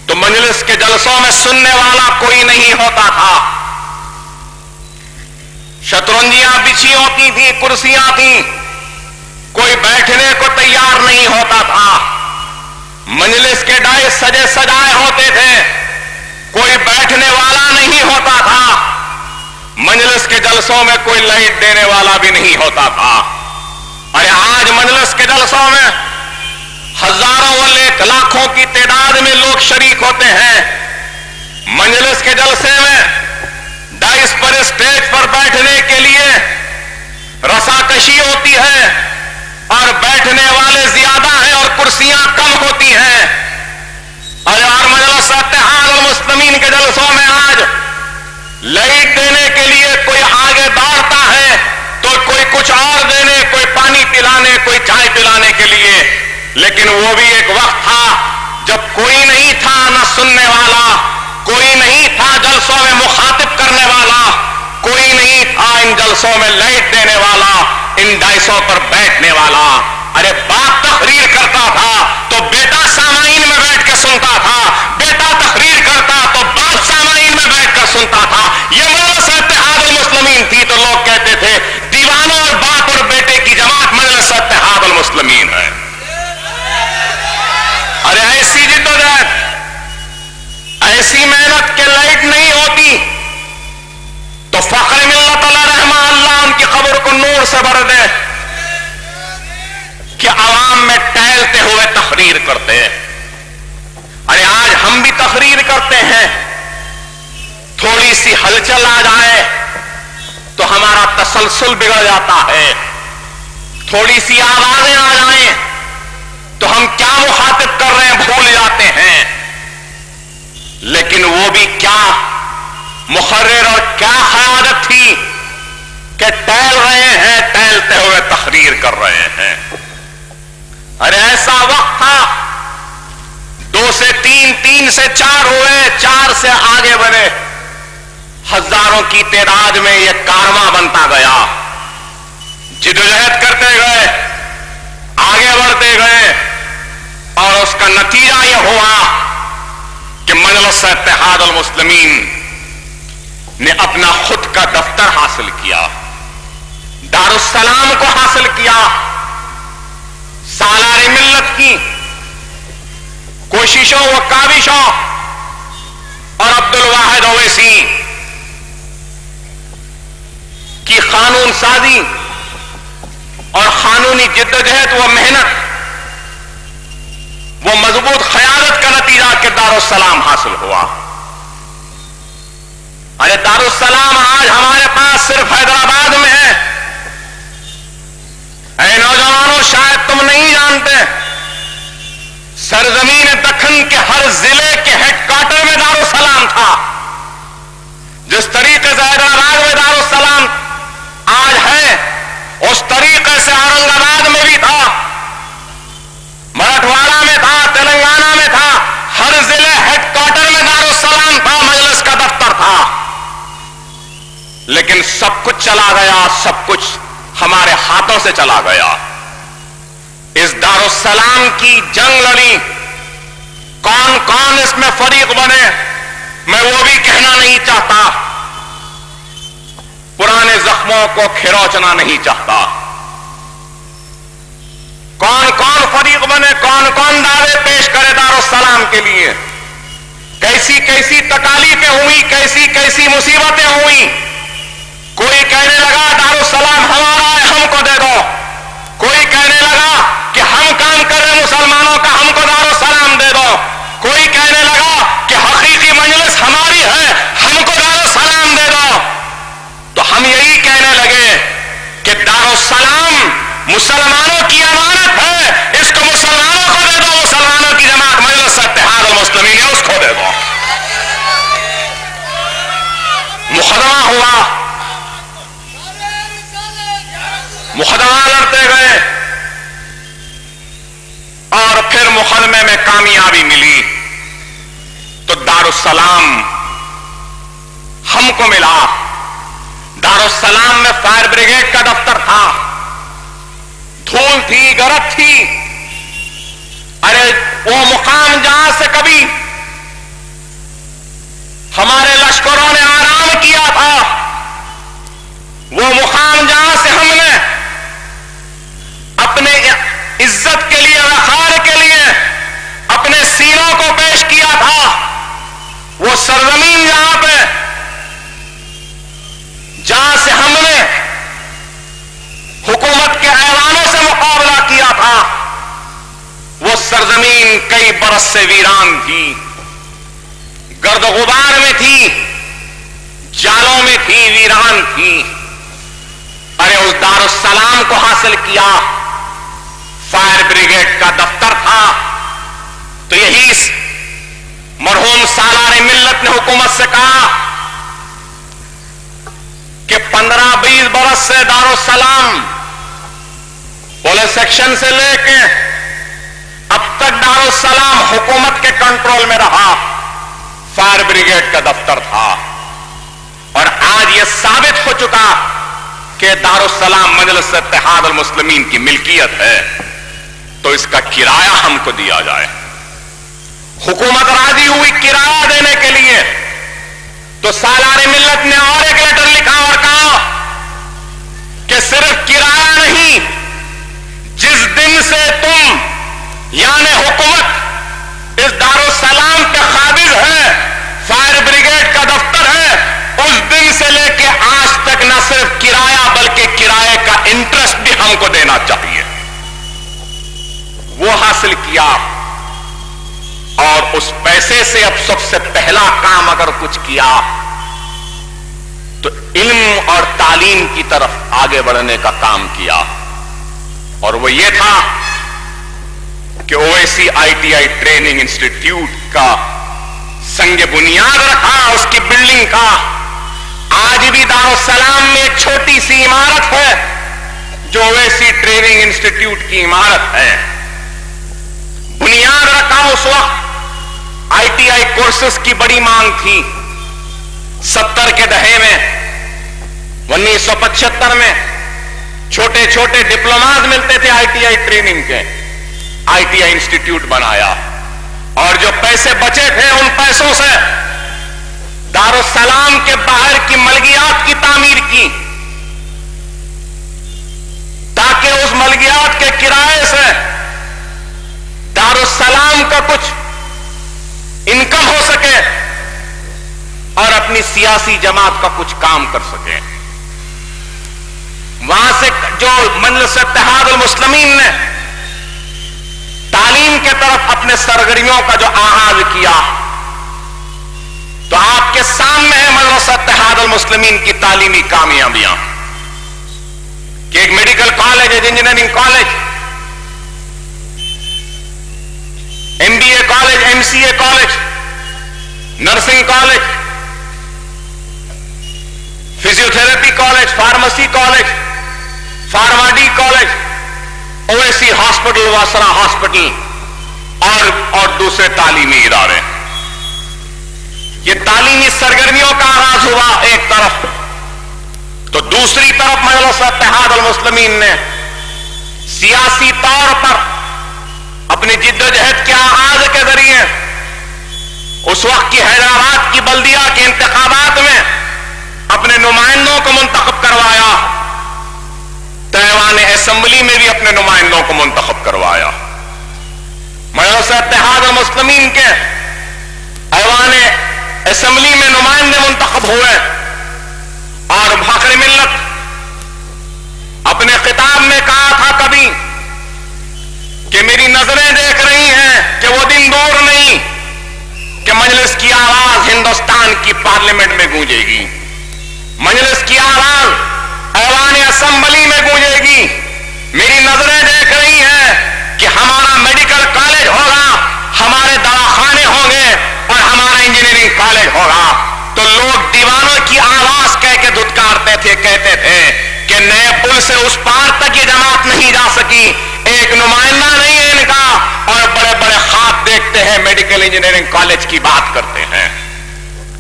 تو مجلس کے جلسوں میں سننے والا کوئی نہیں ہوتا تھا، شطرنجیاں بچھی ہوتی تھیں، کرسیاں تھیں، کوئی بیٹھنے کو تیار نہیں ہوتا تھا، مجلس کے ڈائس سجے سجائے ہوتے تھے، کوئی بیٹھنے والا نہیں ہوتا تھا، مجلس کے جلسوں میں کوئی لائٹ دینے والا بھی نہیں ہوتا تھا۔ ارے آج مجلس کے جلسوں میں ہزاروں و لاکھوں کی تعداد میں لوگ شریک ہوتے ہیں، مجلس کے جلسے میں ڈائس پر اسٹیج پر بیٹھنے کے لیے رساکشی ہوتی ہے اور بیٹھنے والے زیادہ ہیں اور کرسیاں کم ہوتی ہیں۔ اور مجلس اتحاد المسلمین کے جلسوں میں آج لائٹ دینے کے لیے کوئی آگے دوڑتا ہے تو کوئی کچھ اور دینے، کوئی پانی پلانے، کوئی چائے پلانے کے لیے، لیکن وہ بھی ایک وقت تھا جب کوئی نہیں تھا نہ سننے والا، کوئی نہیں تھا جلسوں میں مخاطب کرنے والا، کوئی نہیں تھا ان جلسوں میں لائٹ دینے والا، ان ڈائسوں پر بیٹھنے والا۔ ارے باپ تقریر کرتا تھا تو بیٹا سامعین میں بیٹھ کے سنتا تھا، بیٹا تقریر کرتا تو باپ سامعین میں بیٹھ کر سنتا تھا۔ یہ مجلس اتحاد المسلمین تھی تو لوگ کہتے تھے دیوانوں اور باپ اور بیٹے کی جماعت مجلس اتحاد المسلمین ہے۔ ارے ایسی جدوجہد، ایسی محنت کے لائٹ نہیں ہوتی تو فخر ملت علیہ رحمہ اللہ ان کی قبر کو نور سے بھر دے کہ عوام میں ٹہلتے ہوئے تقریر کرتے ہیں۔ ارے آج ہم بھی تقریر کرتے ہیں، تھوڑی سی ہلچل آ جائے تو ہمارا تسلسل بگڑ جاتا ہے، تھوڑی سی آوازیں آ جائیں تو ہم کیا مخاطب کر رہے ہیں بھول جاتے ہیں۔ لیکن وہ بھی کیا مقرر اور کیا قیادت تھی کہ ٹہل رہے ہیں، ٹہلتے ہوئے تقریر کر رہے ہیں۔ ارے ایسا وقت تھا 2 سے 3، 3 سے 4 ہوئے، 4 سے آگے بڑھے، ہزاروں کی تعداد میں یہ کارواں بنتا گیا، جدوجہد کرتے گئے، آگے بڑھتے گئے، اور اس کا نتیجہ یہ ہوا کہ مجلس اتحاد المسلمین نے اپنا خود کا دفتر حاصل کیا، دارالسلام کو حاصل کیا۔ سالار ملت کی کوششوں و کاوشوں اور عبدالواحد اویسی کی قانون سازی اور قانونی جدوجہد و محنت، وہ مضبوط قیادت کا نتیجہ کہ دارالسلام حاصل ہوا۔ ارے دارالسلام آج ہمارے پاس صرف حیدرآباد میں ہے۔ اے نوجوانوں، شاید تم نہیں جانتے، سرزمین دکن کے ہر ضلع کے ہیڈ کوارٹر میں دارالسلام تھا۔ جس طریقے سے حیدرآباد میں دارالسلام آج ہے، اس طریقے سے اورنگ آباد میں بھی تھا، مراٹھواڑہ میں تھا، تلنگانہ میں تھا، ہر ضلع ہیڈ کوارٹر میں دارالسلام تھا، مجلس کا دفتر تھا۔ لیکن سب کچھ چلا گیا، سب کچھ ہمارے ہاتھوں سے چلا گیا۔ اس دارالسلام کی جنگ لڑی، کون کون اس میں فریق بنے میں وہ بھی کہنا نہیں چاہتا، پرانے زخموں کو کھروچنا نہیں چاہتا۔ کون کون فریق بنے، کون کون دعوے پیش کرے دارالسلام کے لیے، کیسی کیسی تکالیفیں ہوئی، کیسی کیسی مصیبتیں ہوئی۔ کوئی کہنے لگا دارالسلام ہمارا ہے، ہم کو دے دو۔ کوئی کہنے لگا کہ ہم کام کر رہے مسلمانوں کا، ہم کو دارالسلام دے دو۔ کوئی کہنے لگا کہ حقیقی مجلس ہماری ہے، ہم کو دارالسلام دے دو۔ تو ہم یہی کہنے لگے کہ دارالسلام مسلمانوں کی امانت ہے، اس کو مسلمانوں کو دے دو، مسلمانوں کی جماعت مجلس اتحاد المسلمین ہے، اس کو دے دو۔ مقدمہ ہوا، مقدمہ لڑتے گئے، اور پھر مقدمے میں کامیابی ملی تو دارالسلام ہم کو ملا۔ دارالسلام میں فائر بریگیڈ کا دفتر تھا، دھول تھی، گرد تھی۔ ارے وہ مقام جہاں سے کبھی ہمارے لشکروں نے آرام کیا تھا، وہ مقام جہاں سے ہم نے اپنے عزت کے لیے، وقار کے لیے اپنے سینوں کو پیش کیا تھا، وہ سرزمین جہاں سے ہم نے حکومت کے ایوانوں سے مقابلہ کیا تھا، وہ سرزمین کئی برس سے ویران تھی، گرد و غبار میں تھی، جالوں میں تھی، ویران تھی۔ ارے اس دارالسلام کو حاصل کیا، فائر بریگیڈ کا دفتر تھا، تو یہی مرحوم سالار ملت نے حکومت سے کہا کہ 15-20 برس سے دارالسلام پولیس سیکشن سے لے کے اب تک دارالسلام حکومت کے کنٹرول میں رہا، فائر بریگیڈ کا دفتر تھا، اور آج یہ ثابت ہو چکا کہ دارالسلام مجلس اتحاد المسلمین کی ملکیت ہے، تو اس کا کرایہ ہم کو دیا جائے۔ حکومت راضی ہوئی کرایہ دینے کے لیے، تو سالار ملت نے اور ایک لیٹر لکھا اور کہا کہ صرف کرایہ نہیں، جس دن سے تم یعنی حکومت اس دارالسلام پہ قابض ہے، فائر بریگیڈ کا دفتر ہے، اس دن سے لے کے آج تک نہ صرف کرایہ بلکہ کرائے کا انٹرسٹ بھی ہم کو دینا چاہیے۔ وہ حاصل کیا، اور اس پیسے سے اب سب سے پہلا کام اگر کچھ کیا تو علم اور تعلیم کی طرف آگے بڑھنے کا کام کیا، اور وہ یہ تھا کہ اویسی ITI ٹریننگ انسٹیٹیوٹ کا سنگ بنیاد رکھا، اس کی بلڈنگ کا۔ آج بھی دارالسلام میں ایک چھوٹی سی عمارت ہے جو اویسی ٹریننگ انسٹیٹیوٹ کی عمارت ہے۔ بنیاد رکھا اس وقت ITI کورسز کی بڑی مانگ تھی۔ 70 کے دہے میں، 1975 میں چھوٹے چھوٹے ڈپلوماز ملتے تھے ITI ٹریننگ کے، ITI انسٹیٹیوٹ بنایا، اور جو پیسے بچے تھے ان پیسوں سے دارالسلام کے باہر کی ملگیات کی تعمیر کی، تاکہ اس ملگیات کے کرائے سے دارالسلام کا کچھ انکم ہو سکے اور اپنی سیاسی جماعت کا کچھ کام کر سکے۔ وہاں سے جو مجلس اتحاد المسلمین نے تعلیم کے طرف اپنے سرگرمیوں کا جو آغاز کیا، تو آپ کے سامنے ہے مجلس اتحاد المسلمین کی تعلیمی کامیابیاں، کہ ایک میڈیکل کالج، ایک engineering college, MBA college, MCA college, nursing college, physiotherapy college, pharmacy college, Pharm D college, Owaisi hospital, واسرا ہاسپٹل اور دوسرے تعلیمی ادارے۔ یہ تعلیمی سرگرمیوں کا آغاز ہوا ایک طرف، تو دوسری طرف مجلس اتحاد المسلمین نے سیاسی طور پر اپنی جد و جہد کے آغاز کے ذریعے اس وقت کی حیدرآباد کی بلدیہ کے انتخابات میں اپنے نمائندوں کو منتخب کروایا، ایوان اسمبلی میں بھی اپنے نمائندوں کو منتخب کروایا۔ مجلس اتحاد المسلمین کے ایوان اسمبلی میں نمائندے منتخب ہوئے، اور فخر ملت اپنے خطاب میں کہا تھا کبھی کہ میری نظریں دیکھ رہی ہیں کہ وہ دن دور نہیں کہ مجلس کی آواز ہندوستان کی پارلیمنٹ میں گونجے گی، مجلس کی آواز ایوان اسمبلی میں گونجے گی۔ میری نظریں دیکھ رہی ہیں کہ ہمارا میڈیکل کالج ہوگا، ہمارے دواخانے ہوں گے، اور ہمارا انجینئرنگ کالج ہوگا۔ تو لوگ دیوانوں کی آواز کہہ کے دھتکارتے تھے، کہتے تھے کہ نئے پل سے اس پار تک یہ جماعت نہیں جا سکی، ایک نمائندہ نہیں ہے ان کا، اور بڑے بڑے خواب دیکھتے ہیں، میڈیکل انجینئرنگ کالج کی بات کرتے ہیں۔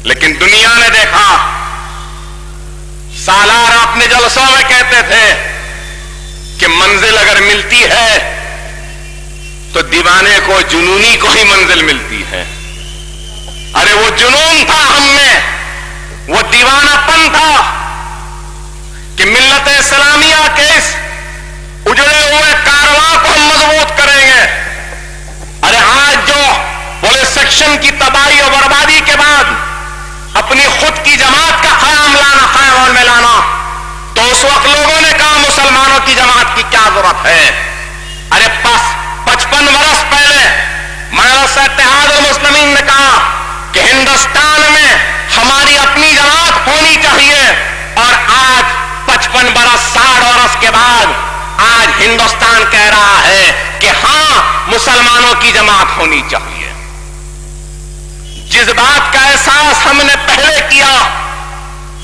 لیکن دنیا نے دیکھا، سالار اپنے جلسوں میں کہتے تھے کہ منزل اگر ملتی ہے تو دیوانے کو، جنونی کو ہی منزل ملتی ہے۔ ارے وہ جنون تھا ہم میں، وہ دیوانہ پن تھا کہ ملت اسلامیہ کے اس اجڑے ہوئے کارواں کو ہم مضبوط کریں گے۔ ارے آج جو پولیس سیکشن کی تباہی اور بربادی کے بعد اپنی خود کی جماعت کا قیام میں لانا، تو اس وقت لوگوں نے کہا مسلمانوں کی جماعت کی کیا ضرورت ہے؟ ارے 55 برس پہلے مجلس اتحاد المسلمین نے کہا کہ ہندوستان میں ہماری اپنی جماعت ہونی چاہیے، اور آج 55 برس 60 برس کے بعد آج ہندوستان کہہ رہا ہے کہ ہاں مسلمانوں کی جماعت ہونی چاہیے۔ جس بات کا احساس ہم نے پہلے کیا،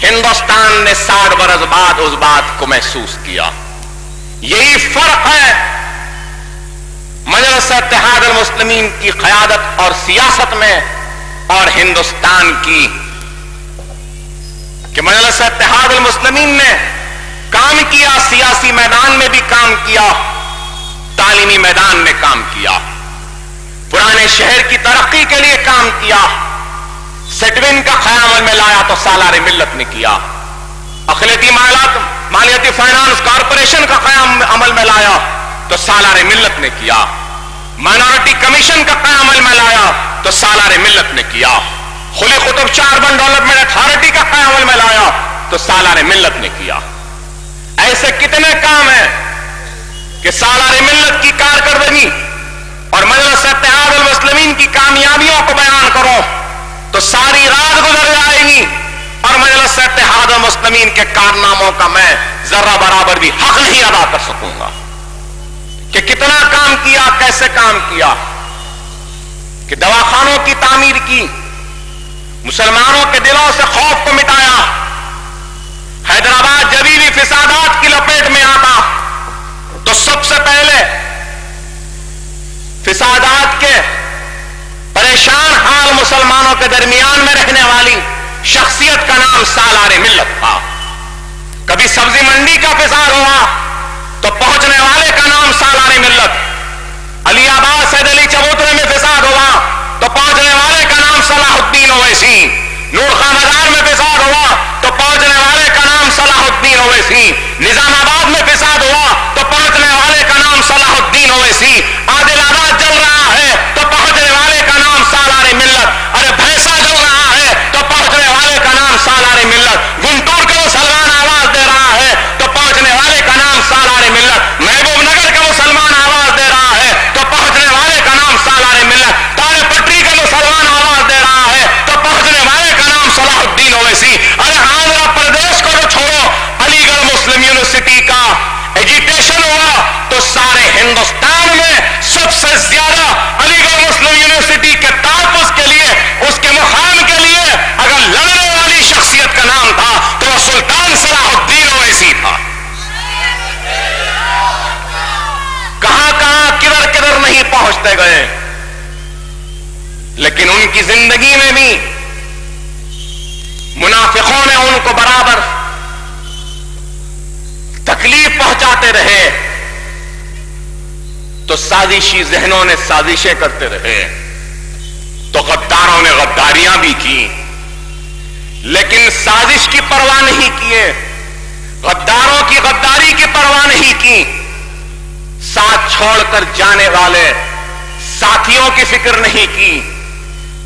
ہندوستان نے 60 برس بعد اس بات کو محسوس کیا۔ یہی فرق ہے مجلس اتحاد المسلمین کی قیادت اور سیاست میں اور ہندوستان کی، کہ مجلس اتحاد المسلمین نے کام کیا، سیاسی میدان میں بھی کام کیا، تعلیمی میدان میں کام کیا، پرانے شہر کی ترقی کے لیے کام کیا، سیٹوین کا قیام میں لایا تو سالار ملت نے کیا، اقلیتی مالیاتی فائنانس کارپوریشن کا قیام عمل میں لایا تو سالار ملت نے کیا، مائنورٹی کمیشن کا قیام عمل میں لایا تو سالار ملت نے کیا، خلی Qutb Shah urban development authority کا قیام عمل میں لایا تو سالار ملت نے کیا۔ ایسے کتنے کام ہیں کہ سالار ملت کی کارکردگی اور مجلس اتحاد المسلمین کی کامیابیوں کو بیان کروں تو ساری رات گزر جائے گی اور مجلس اتحاد المسلمین کے کارناموں کا میں ذرہ برابر بھی حق نہیں ادا کر سکوں گا کہ کتنا کام کیا، کیسے کام کیا، کہ دواخانوں کی تعمیر کی، مسلمانوں کے دلوں سے خوف کو مٹایا، حیدرآباد جبھی بھی فسادات کی لپیٹ میں آتا تو سب سے پہلے فسادات کے پریشان حال مسلمانوں کے درمیان میں رہنے والی شخصیت کا نام سالار ملت تھا۔ کبھی سبزی منڈی کا فساد ہوا تو پہنچنے والے کا نام سالار ملت، علی آباد سید علی چبوترے میں فساد ہوا تو پہنچنے والے کا نام صلاح الدین اویسی، نور خان مزار میں فساد ہوا تو پہنچنے والے کا نام صلاح الدین اویسی، نظام آباد میں فساد ہوا تو پہنچنے والے کا نام صلاح الدین اویسی، عادل آباد جل رہا ہے تو پہنچنے والے کا نام سالار ملت، ارے بھینسا جل رہا ہے تو پہنچنے والے کا نام سالار ملت، گنٹور کا مسلمان آواز دے رہا ہے تو پہنچنے والے کا نام سالار ملت، محبوب نگر کا مسلمان آواز دے رہا ہے تو پہنچنے والے کا نام سالار ملت، تارے پٹری کا مسلمان آواز دے رہا ہے تو پہنچنے والے کا نام صلاح الدین اویسی۔ ارے آندھرا پردیش کو تو چھوڑو، علی گڑھ مسلم یونیورسٹی کا ایجیٹیشن ہوا تو سارے ہندوستان میں سب سے زیادہ علی گڑھ مسلم یونیورسٹی کے تحفظ کے لیے، اس کے مقام کے لیے اگر لڑنے والی شخصیت کا نام تھا تو وہ سلطان صلاح الدین اویسی تھا۔ کہاں کہاں کدھر کدھر نہیں پہنچتے گئے، لیکن ان کی زندگی میں بھی منافقوں نے ان کو برابر تکلیف پہنچاتے رہے تو سازشی ذہنوں نے سازشیں کرتے رہے تو غداروں نے غداریاں بھی کی، لیکن سازش کی پرواہ نہیں کیے، غداروں کی غداری کی پرواہ نہیں کی، ساتھ چھوڑ کر جانے والے ساتھیوں کی فکر نہیں کی،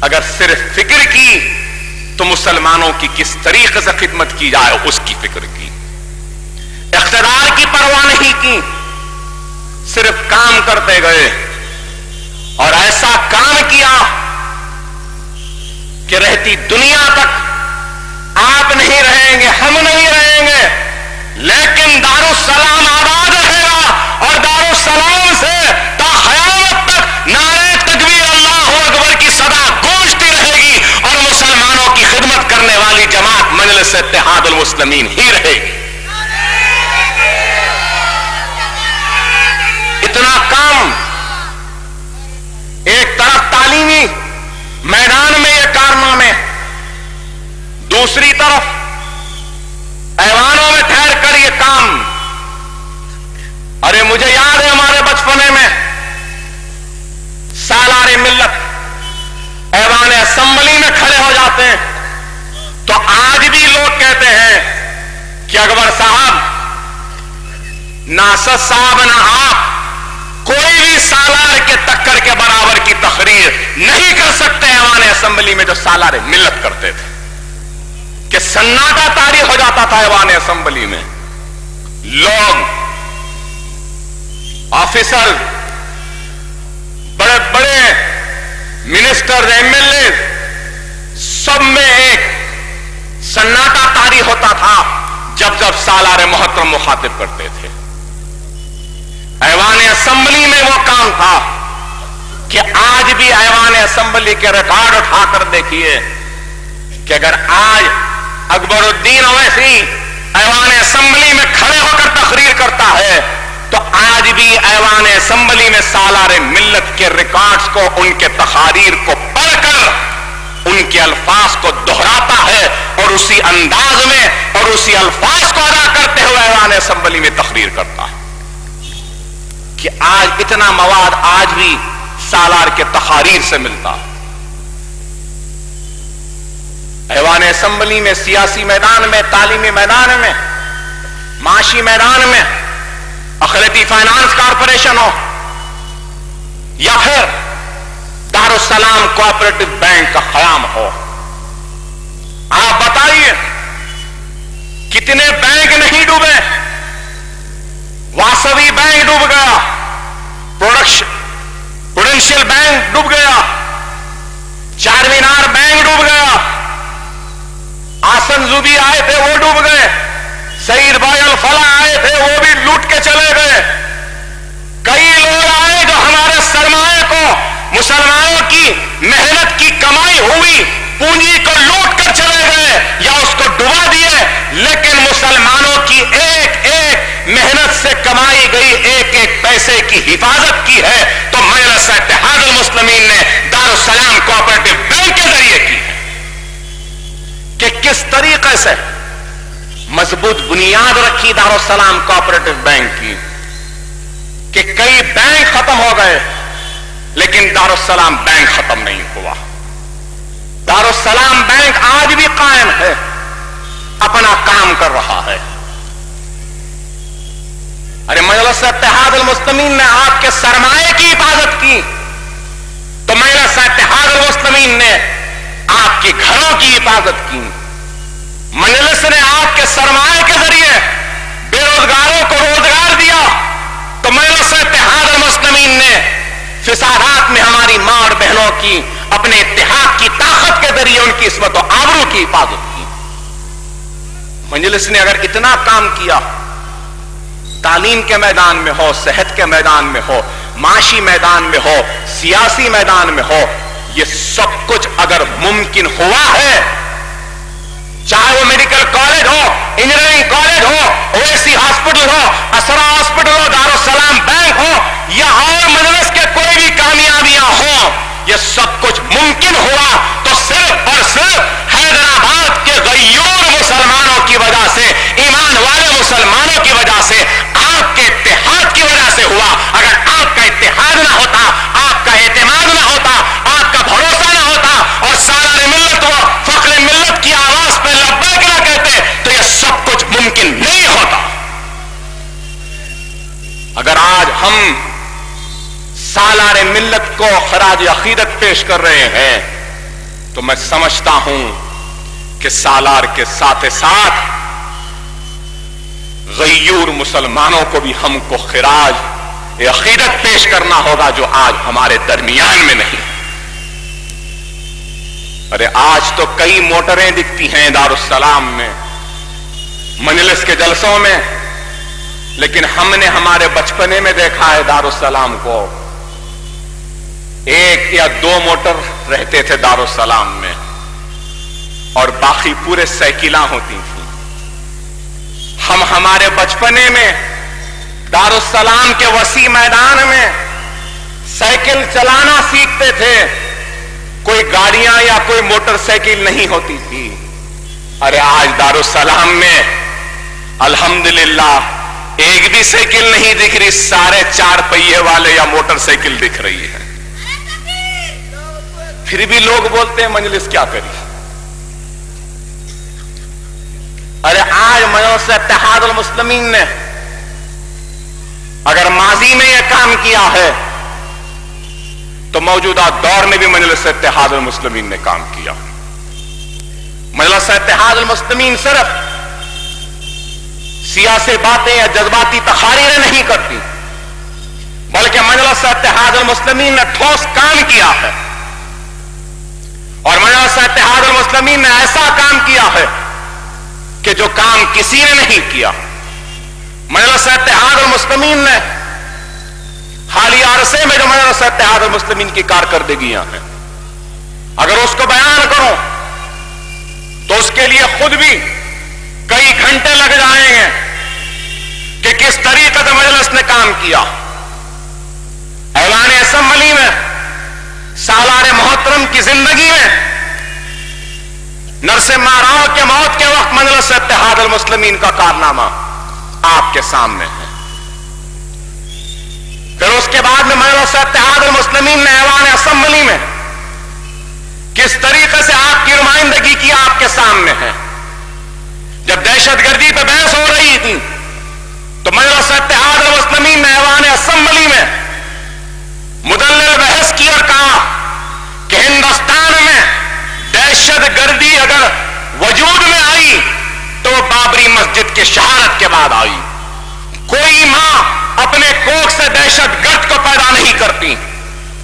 اگر صرف فکر کی تو مسلمانوں کی کس طریقے سے خدمت کی جائے اس کی فکر کی، اقتدار کی پرواہ نہیں کی، صرف کام کرتے گئے اور ایسا کام کیا کہ رہتی دنیا تک آپ نہیں رہیں گے، ہم نہیں رہیں گے، لیکن دارالسلام آباد رہے گا اور دارالسلام سے تا قیامت تک نعرہ تکبیر اللہ اکبر کی صدا گونجتی رہے گی اور مسلمانوں کی خدمت کرنے والی جماعت مجلس اتحاد المسلمین ہی رہے گی۔ اتنا کام، ایک طرف تعلیمی میدان میں یہ کارنامے، دوسری طرف ایوانوں میں ٹھہر کر یہ کام۔ ارے مجھے یاد ہے ہمارے بچپنے میں سالار ملت ایوان اسمبلی میں کھڑے ہو جاتے ہیں تو آج بھی لوگ کہتے ہیں کہ اکبر صاحب، ناصر صاحب نہ آپ کوئی بھی سالار کے ٹکر کے برابر کی تقریر نہیں کر سکتے ایوان اسمبلی میں جو سالار ملت کرتے تھے، کہ سناٹا طاری ہو جاتا تھا ایوان اسمبلی میں، لوگ، آفیسر، بڑے بڑے منسٹر، ایم ایل اے، سب میں ایک سناٹا طاری ہوتا تھا جب جب سالار محترم مخاطب کرتے تھے۔ ایوان اسمبلی میں وہ کام تھا کہ آج بھی ایوان اسمبلی کے ریکارڈ اٹھا کر دیکھیے کہ اگر آج اکبر الدین اویسی ایوان اسمبلی میں کھڑے ہو کر تقریر کرتا ہے تو آج بھی ایوان اسمبلی میں سالار ملت کے ریکارڈز کو، ان کے تقاریر کو پڑھ کر ان کے الفاظ کو دہراتا ہے اور اسی انداز میں اور اسی الفاظ کو ادا کرتے ہوئے ایوان اسمبلی میں تقریر کرتا ہے کہ آج اتنا مواد آج بھی سالار کے تقاریر سے ملتا۔ ایوان اسمبلی میں سیاسی میدان میں، تعلیمی میدان میں، معاشی میدان میں، اقلیتی فائنانس کارپوریشن ہو یا پھر دارالسلام کوآپریٹو بینک کا قیام ہو، آپ بتائیے کتنے بینک نہیں ڈوبے؟ واسوی بینک ڈوب گیا، پروڈنشل پروڈینشیل بینک ڈوب گیا, چار مینار بینک ڈوب گیا, آسن زوبی آئے تھے وہ ڈوب گئے, سعید بھائی الفلاح آئے تھے وہ بھی لوٹ کے چلے گئے. کئی لوگ آئے جو ہمارے سرمایہ کو, مسلمانوں کی محنت کی کمائی ہوئی پونجی کو لوٹ کر چلے گئے یا اس کو ڈبا دیے, لیکن مسلمانوں کی ایک ایک محنت سے کمائی گئی ایک ایک پیسے کی حفاظت کی ہے تو مجلس اتحاد المسلمین نے دارالسلام کوآپریٹو بینک کے ذریعے کی ہے. کہ کس طریقے سے مضبوط بنیاد رکھی دارالسلام کوآپریٹو بینک کی کہ کئی بینک ختم ہو گئے لیکن دارالسلام بینک ختم نہیں ہوا. دارالسلام بینک آج بھی قائم ہے, اپنا کام کر رہا ہے. ارے مجلس اتحاد المسلمین نے آپ کے سرمایہ کی حفاظت کی تو مجلس اتحاد المسلمین نے آپ کے گھروں کی حفاظت کی. مجلس نے آپ کے سرمایہ کے ذریعے بے روزگاروں کو روزگار دیا تو مجلس اتحاد المسلمین نے فسادات میں ہماری ماں اور بہنوں کی اپنے اتحاد کی طاقت کے ذریعے ان کی عصمت و آبرو کی حفاظت کی. مجلس نے اگر اتنا کام کیا, تعلیم کے میدان میں ہو, صحت کے میدان میں ہو, معاشی میدان میں ہو, سیاسی میدان میں ہو, یہ سب کچھ اگر ممکن ہوا ہے, چاہے وہ میڈیکل کالج ہو, انجینئرنگ کالج ہو, اویسی ہاسپٹل ہو, اسرا ہاسپٹل ہو, دارالسلام بینک ہو یا اور مجلس کے کوئی بھی کامیابیاں ہوں, یہ سب کچھ ممکن ہوا تو صرف اور صرف حیدرآباد کے غیور مسلمانوں کی وجہ سے, ایمان والے مسلمانوں کی وجہ سے, آپ کے اتحاد کی وجہ سے ہوا. اگر آپ کا اتحاد نہ ہوتا, آپ کا اعتماد نہ ہوتا, آپ کا بھروسہ نہ ہوتا اور سالار ملت و فخر ملت کی آواز پہ لبیک نہ کہتے تو یہ سب کچھ ممکن نہیں ہوتا. اگر آج ہم سالار ملت کو خراج عقیدت پیش کر رہے ہیں تو میں سمجھتا ہوں کہ سالار کے ساتھ ساتھ غیور مسلمانوں کو بھی ہم کو خراج عقیدت پیش کرنا ہوگا جو آج ہمارے درمیان میں نہیں. ارے آج تو کئی موٹریں دکھتی ہیں دارالسلام میں, مجلس کے جلسوں میں, لیکن ہم نے ہمارے بچپنے میں دیکھا ہے دارالسلام کو ایک یا دو موٹر رہتے تھے دارالسلام میں اور باقی پورے سائیکلاں ہوتی تھیں. ہم ہمارے بچپنے میں دارالسلام کے وسیع میدان میں سائیکل چلانا سیکھتے تھے, کوئی گاڑیاں یا کوئی موٹر سائیکل نہیں ہوتی تھی. ارے آج دارالسلام میں الحمدللہ ایک بھی سائیکل نہیں دکھ رہی, سارے چار پہیے والے یا موٹر سائیکل دکھ رہی ہے. پھر بھی لوگ بولتے ہیں مجلس کیا کری. ارے آج مجلس اتحاد المسلمین نے اگر ماضی میں یہ کام کیا ہے تو موجودہ دور میں بھی مجلس اتحاد المسلمین نے کام کیا. مجلس اتحاد المسلمین صرف سیاسی باتیں یا جذباتی تقاریریں نہیں کرتی, بلکہ مجلس اتحاد المسلمین نے ٹھوس کام کیا ہے. اور مجلس اتحاد المسلمین نے ایسا کام کیا ہے کہ جو کام کسی نے نہیں کیا. مجلس اتحاد المسلمین نے حالیہ عرصے میں جو مجلس اتحاد المسلمین کی کارکردگیاں ہیں, اگر اس کو بیان کرو تو اس کے لیے خود بھی کئی گھنٹے لگ جائیں گے کہ کس طریقے سے مجلس نے کام کیا. اعلان اسمبلی میں, سالار محترم کی زندگی میں, نرسمہا راؤ کے موت کے وقت مجلس اتحاد المسلمین کا کارنامہ آپ کے سامنے ہے. پھر اس کے بعد میں مجلس اتحاد المسلمین نے اعلان اسمبلی میں کس طریقے سے آپ کی نمائندگی کی آپ کے سامنے ہے. جب دہشت گردی پہ بحث ہو رہی تھی تو مجلس اتحاد المسلمین نے اعلان اسمبلی میں مدلل بحث کی اور کہا کہ ہندوستان میں دہشت گردی اگر وجود میں آئی تو بابری مسجد کی شہادت کے بعد آئی. کوئی ماں اپنے کوکھ سے دہشت گرد کو پیدا نہیں کرتی,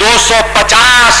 250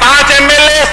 5 MLA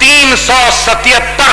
1377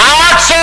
800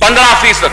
15%,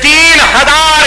3000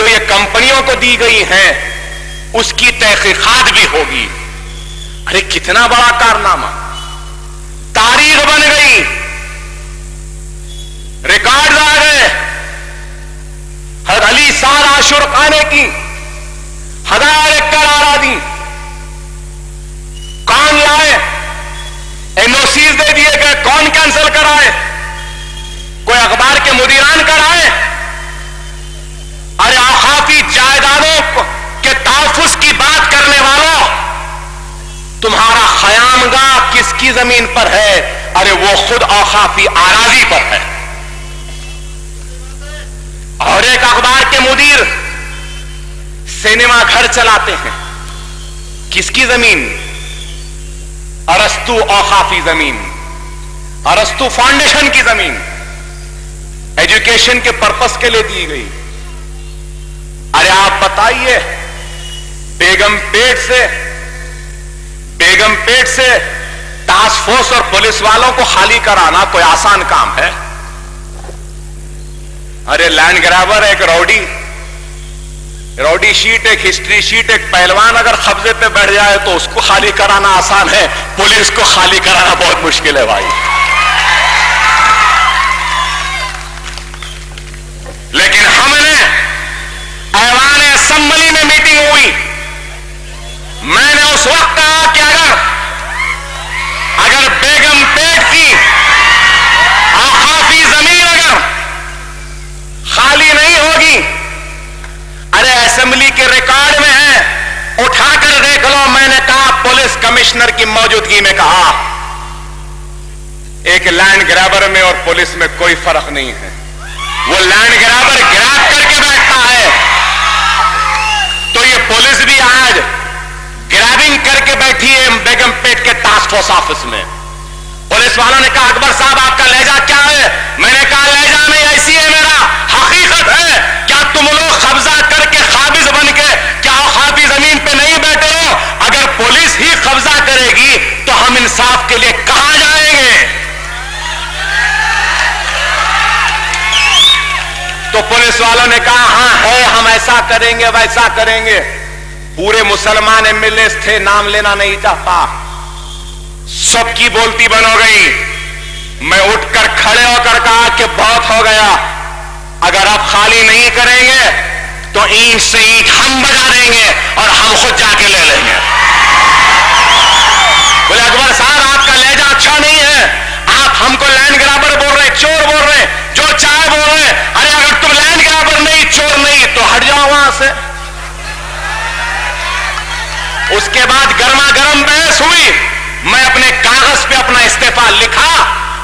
جو یہ کمپنیوں کو دی گئی ہیں اس کی تحقیقات بھی ہوگی. ارے کتنا بڑا کارنامہ, تاریخ بن گئی, ریکارڈ آ گئے. حضرت علی سال عاشورخانے کی 1000 ایکڑ آبادی کون لائے؟ NOCs دے دیے گئے, کون کینسل کرائے؟ کوئی اخبار کے مدیران کرائے؟ ارے اوقافی جائیدادوں کے تحفظ کی بات کرنے والوں, تمہارا خیامگاہ کس کی زمین پر ہے؟ ارے وہ خود اوقافی اراضی پر ہے. اور ایک اخبار کے مدیر سینما گھر چلاتے ہیں, کس کی زمین؟ ارسطو اوقافی زمین, ارسطو فاؤنڈیشن کی زمین, ایجوکیشن کے پرپس کے لیے دی گئی. ارے آپ بتائیے, بیگم پیٹ سے ٹاسک فورس اور پولیس والوں کو خالی کرانا کوئی آسان کام ہے؟ ارے لینڈ گرابر ایک روڈی شیٹ, ایک ہسٹری شیٹ, ایک پہلوان اگر قبضے پہ بیٹھ جائے تو اس کو خالی کرانا آسان ہے, پولیس کو خالی کرانا بہت مشکل ہے بھائی. لیکن ہم نے ایوان اسمبلی میں میٹنگ ہوئی, میں نے اس وقت کہا کہ اگر بیگم پیٹ کی اوقافی زمین اگر خالی نہیں ہوگی, ارے اسمبلی کے ریکارڈ میں ہے, اٹھا کر دیکھ لو. میں نے کہا پولیس کمشنر کی موجودگی میں کہا, ایک لینڈ گرابر میں اور پولیس میں کوئی فرق نہیں ہے. وہ لینڈ گرابر گراب کر کے بیٹھتا ہے تو یہ پولیس بھی آج گرابنگ کر کے بیٹھی ہے بیگم پیٹ کے ٹاسک فورس آفس میں. پولیس والوں نے کہا اکبر صاحب آپ کا لہجہ کیا ہے؟ میں نے کہا لہجہ نہیں, ایسی ہے میرا, حقیقت ہے. کیا تم لوگ قبضہ کر کے قابض بن کے کیا اوقافی زمین پہ نہیں بیٹھے ہو؟ اگر پولیس ہی قبضہ کرے گی تو ہم انصاف کے لیے کہاں جائیں گے؟ تو پولیس والوں نے کہا ہاں ہے, ہم ایسا کریں گے ویسا کریں گے. پورے مسلمان MLAs تھے, نام لینا نہیں چاہتا, سب کی بولتی بن ہو گئی. میں اٹھ کر کھڑے ہو کر کہا کہ بہت ہو گیا, اگر آپ خالی نہیں کریں گے تو اینٹ سے اینٹ ہم بجا دیں گے اور ہم خود جا کے لے لیں گے. بولے اکبر صاحب آپ کا لہجہ اچھا نہیں ہے, آپ ہم کو لینڈ گرابر بول رہے, چور بول رہے, جو چاہے بول رہے. ارے اگر تم لینڈ گرابر نہیں, چور نہیں, تو ہٹ جاؤ وہاں سے. اس کے بعد گرما گرم بحث ہوئی, میں اپنے کاغذ پہ اپنا استعفا لکھا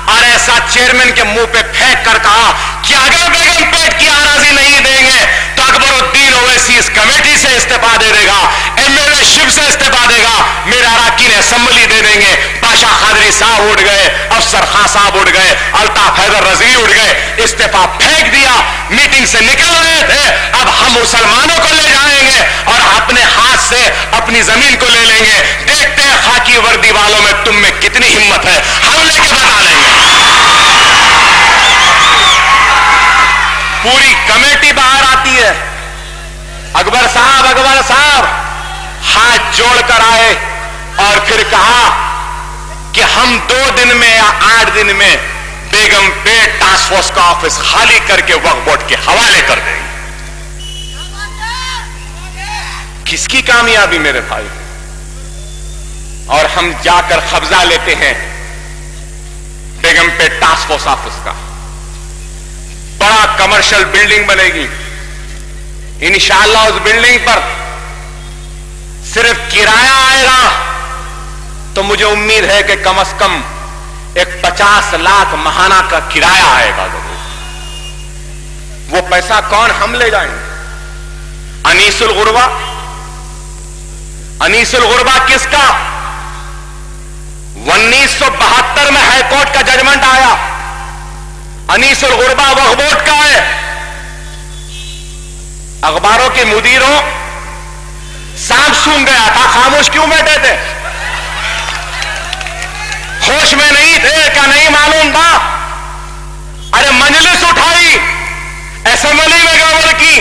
اور ایسا چیئرمین کے منہ پہ پھینک کر کہا کہ اگر بیگم پیٹ کی اراضی نہیں دیں گے تو اکبر الدین اویسی اس کمیٹی سے استعفا دے دے گا, MLA شپ سے استعفا دے گا, میرا اراکین اسمبلی دے دیں گے. پاشا قادری صاحب اٹھ گئے, افسر خان صاحب اٹھ گئے, الطاف حیدر رضوی اٹھ گئے, استعفا پھینک دیا. میٹنگ سے نکل رہے تھے, اب ہم مسلمانوں کو لے جائیں گے اور اپنے ہاتھ سے اپنی زمین کو لے لیں گے. دیکھتے ہیں خاکی وردی والوں میں تم میں کتنی ہمت ہے, ہم لے کے بتا دیں گے. پوری کمیٹی باہر آتی ہے, اکبر صاحب ہاتھ جوڑ کر آئے اور پھر کہا کہ ہم 2 دن میں یا 8 دن میں بیگم پیٹ ٹاسک فورس کا آفس خالی کر کے وقف بورڈ کے حوالے کر دیں گے. کس کی کامیابی میرے بھائی؟ اور ہم جا کر قبضہ لیتے ہیں بیگم پیٹ ٹاسک فورس آفس کا. بڑا کمرشل بلڈنگ بنے گی انشاءاللہ. اس بلڈنگ پر صرف کرایہ آئے گا تو مجھے امید ہے کہ کم از کم ایک 50 لاکھ ماہانہ کا کرایہ آئے گا ضرور. وہ پیسہ کون ہم لے جائیں گے؟ انیس الغربہ کس کا؟ 1972 میں ہائی کورٹ کا ججمنٹ آیا, انیس الغربہ وقف بورڈ کا ہے. اخباروں کے مدیروں سانپ سونگ گیا تھا, خاموش کیوں بیٹھے تھے؟ ہوش میں نہیں تھے کیا نہیں معلوم تھا؟ ارے مجلس اٹھائی, اسمبلی میں گڑبڑ کی,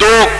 2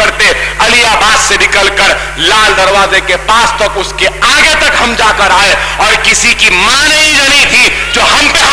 کرتے علی آباد سے نکل کر لال دروازے کے پاس تک اس کے آگے تک ہم جا کر آئے اور کسی کی ماں نہیں جانی تھی جو ہم پہ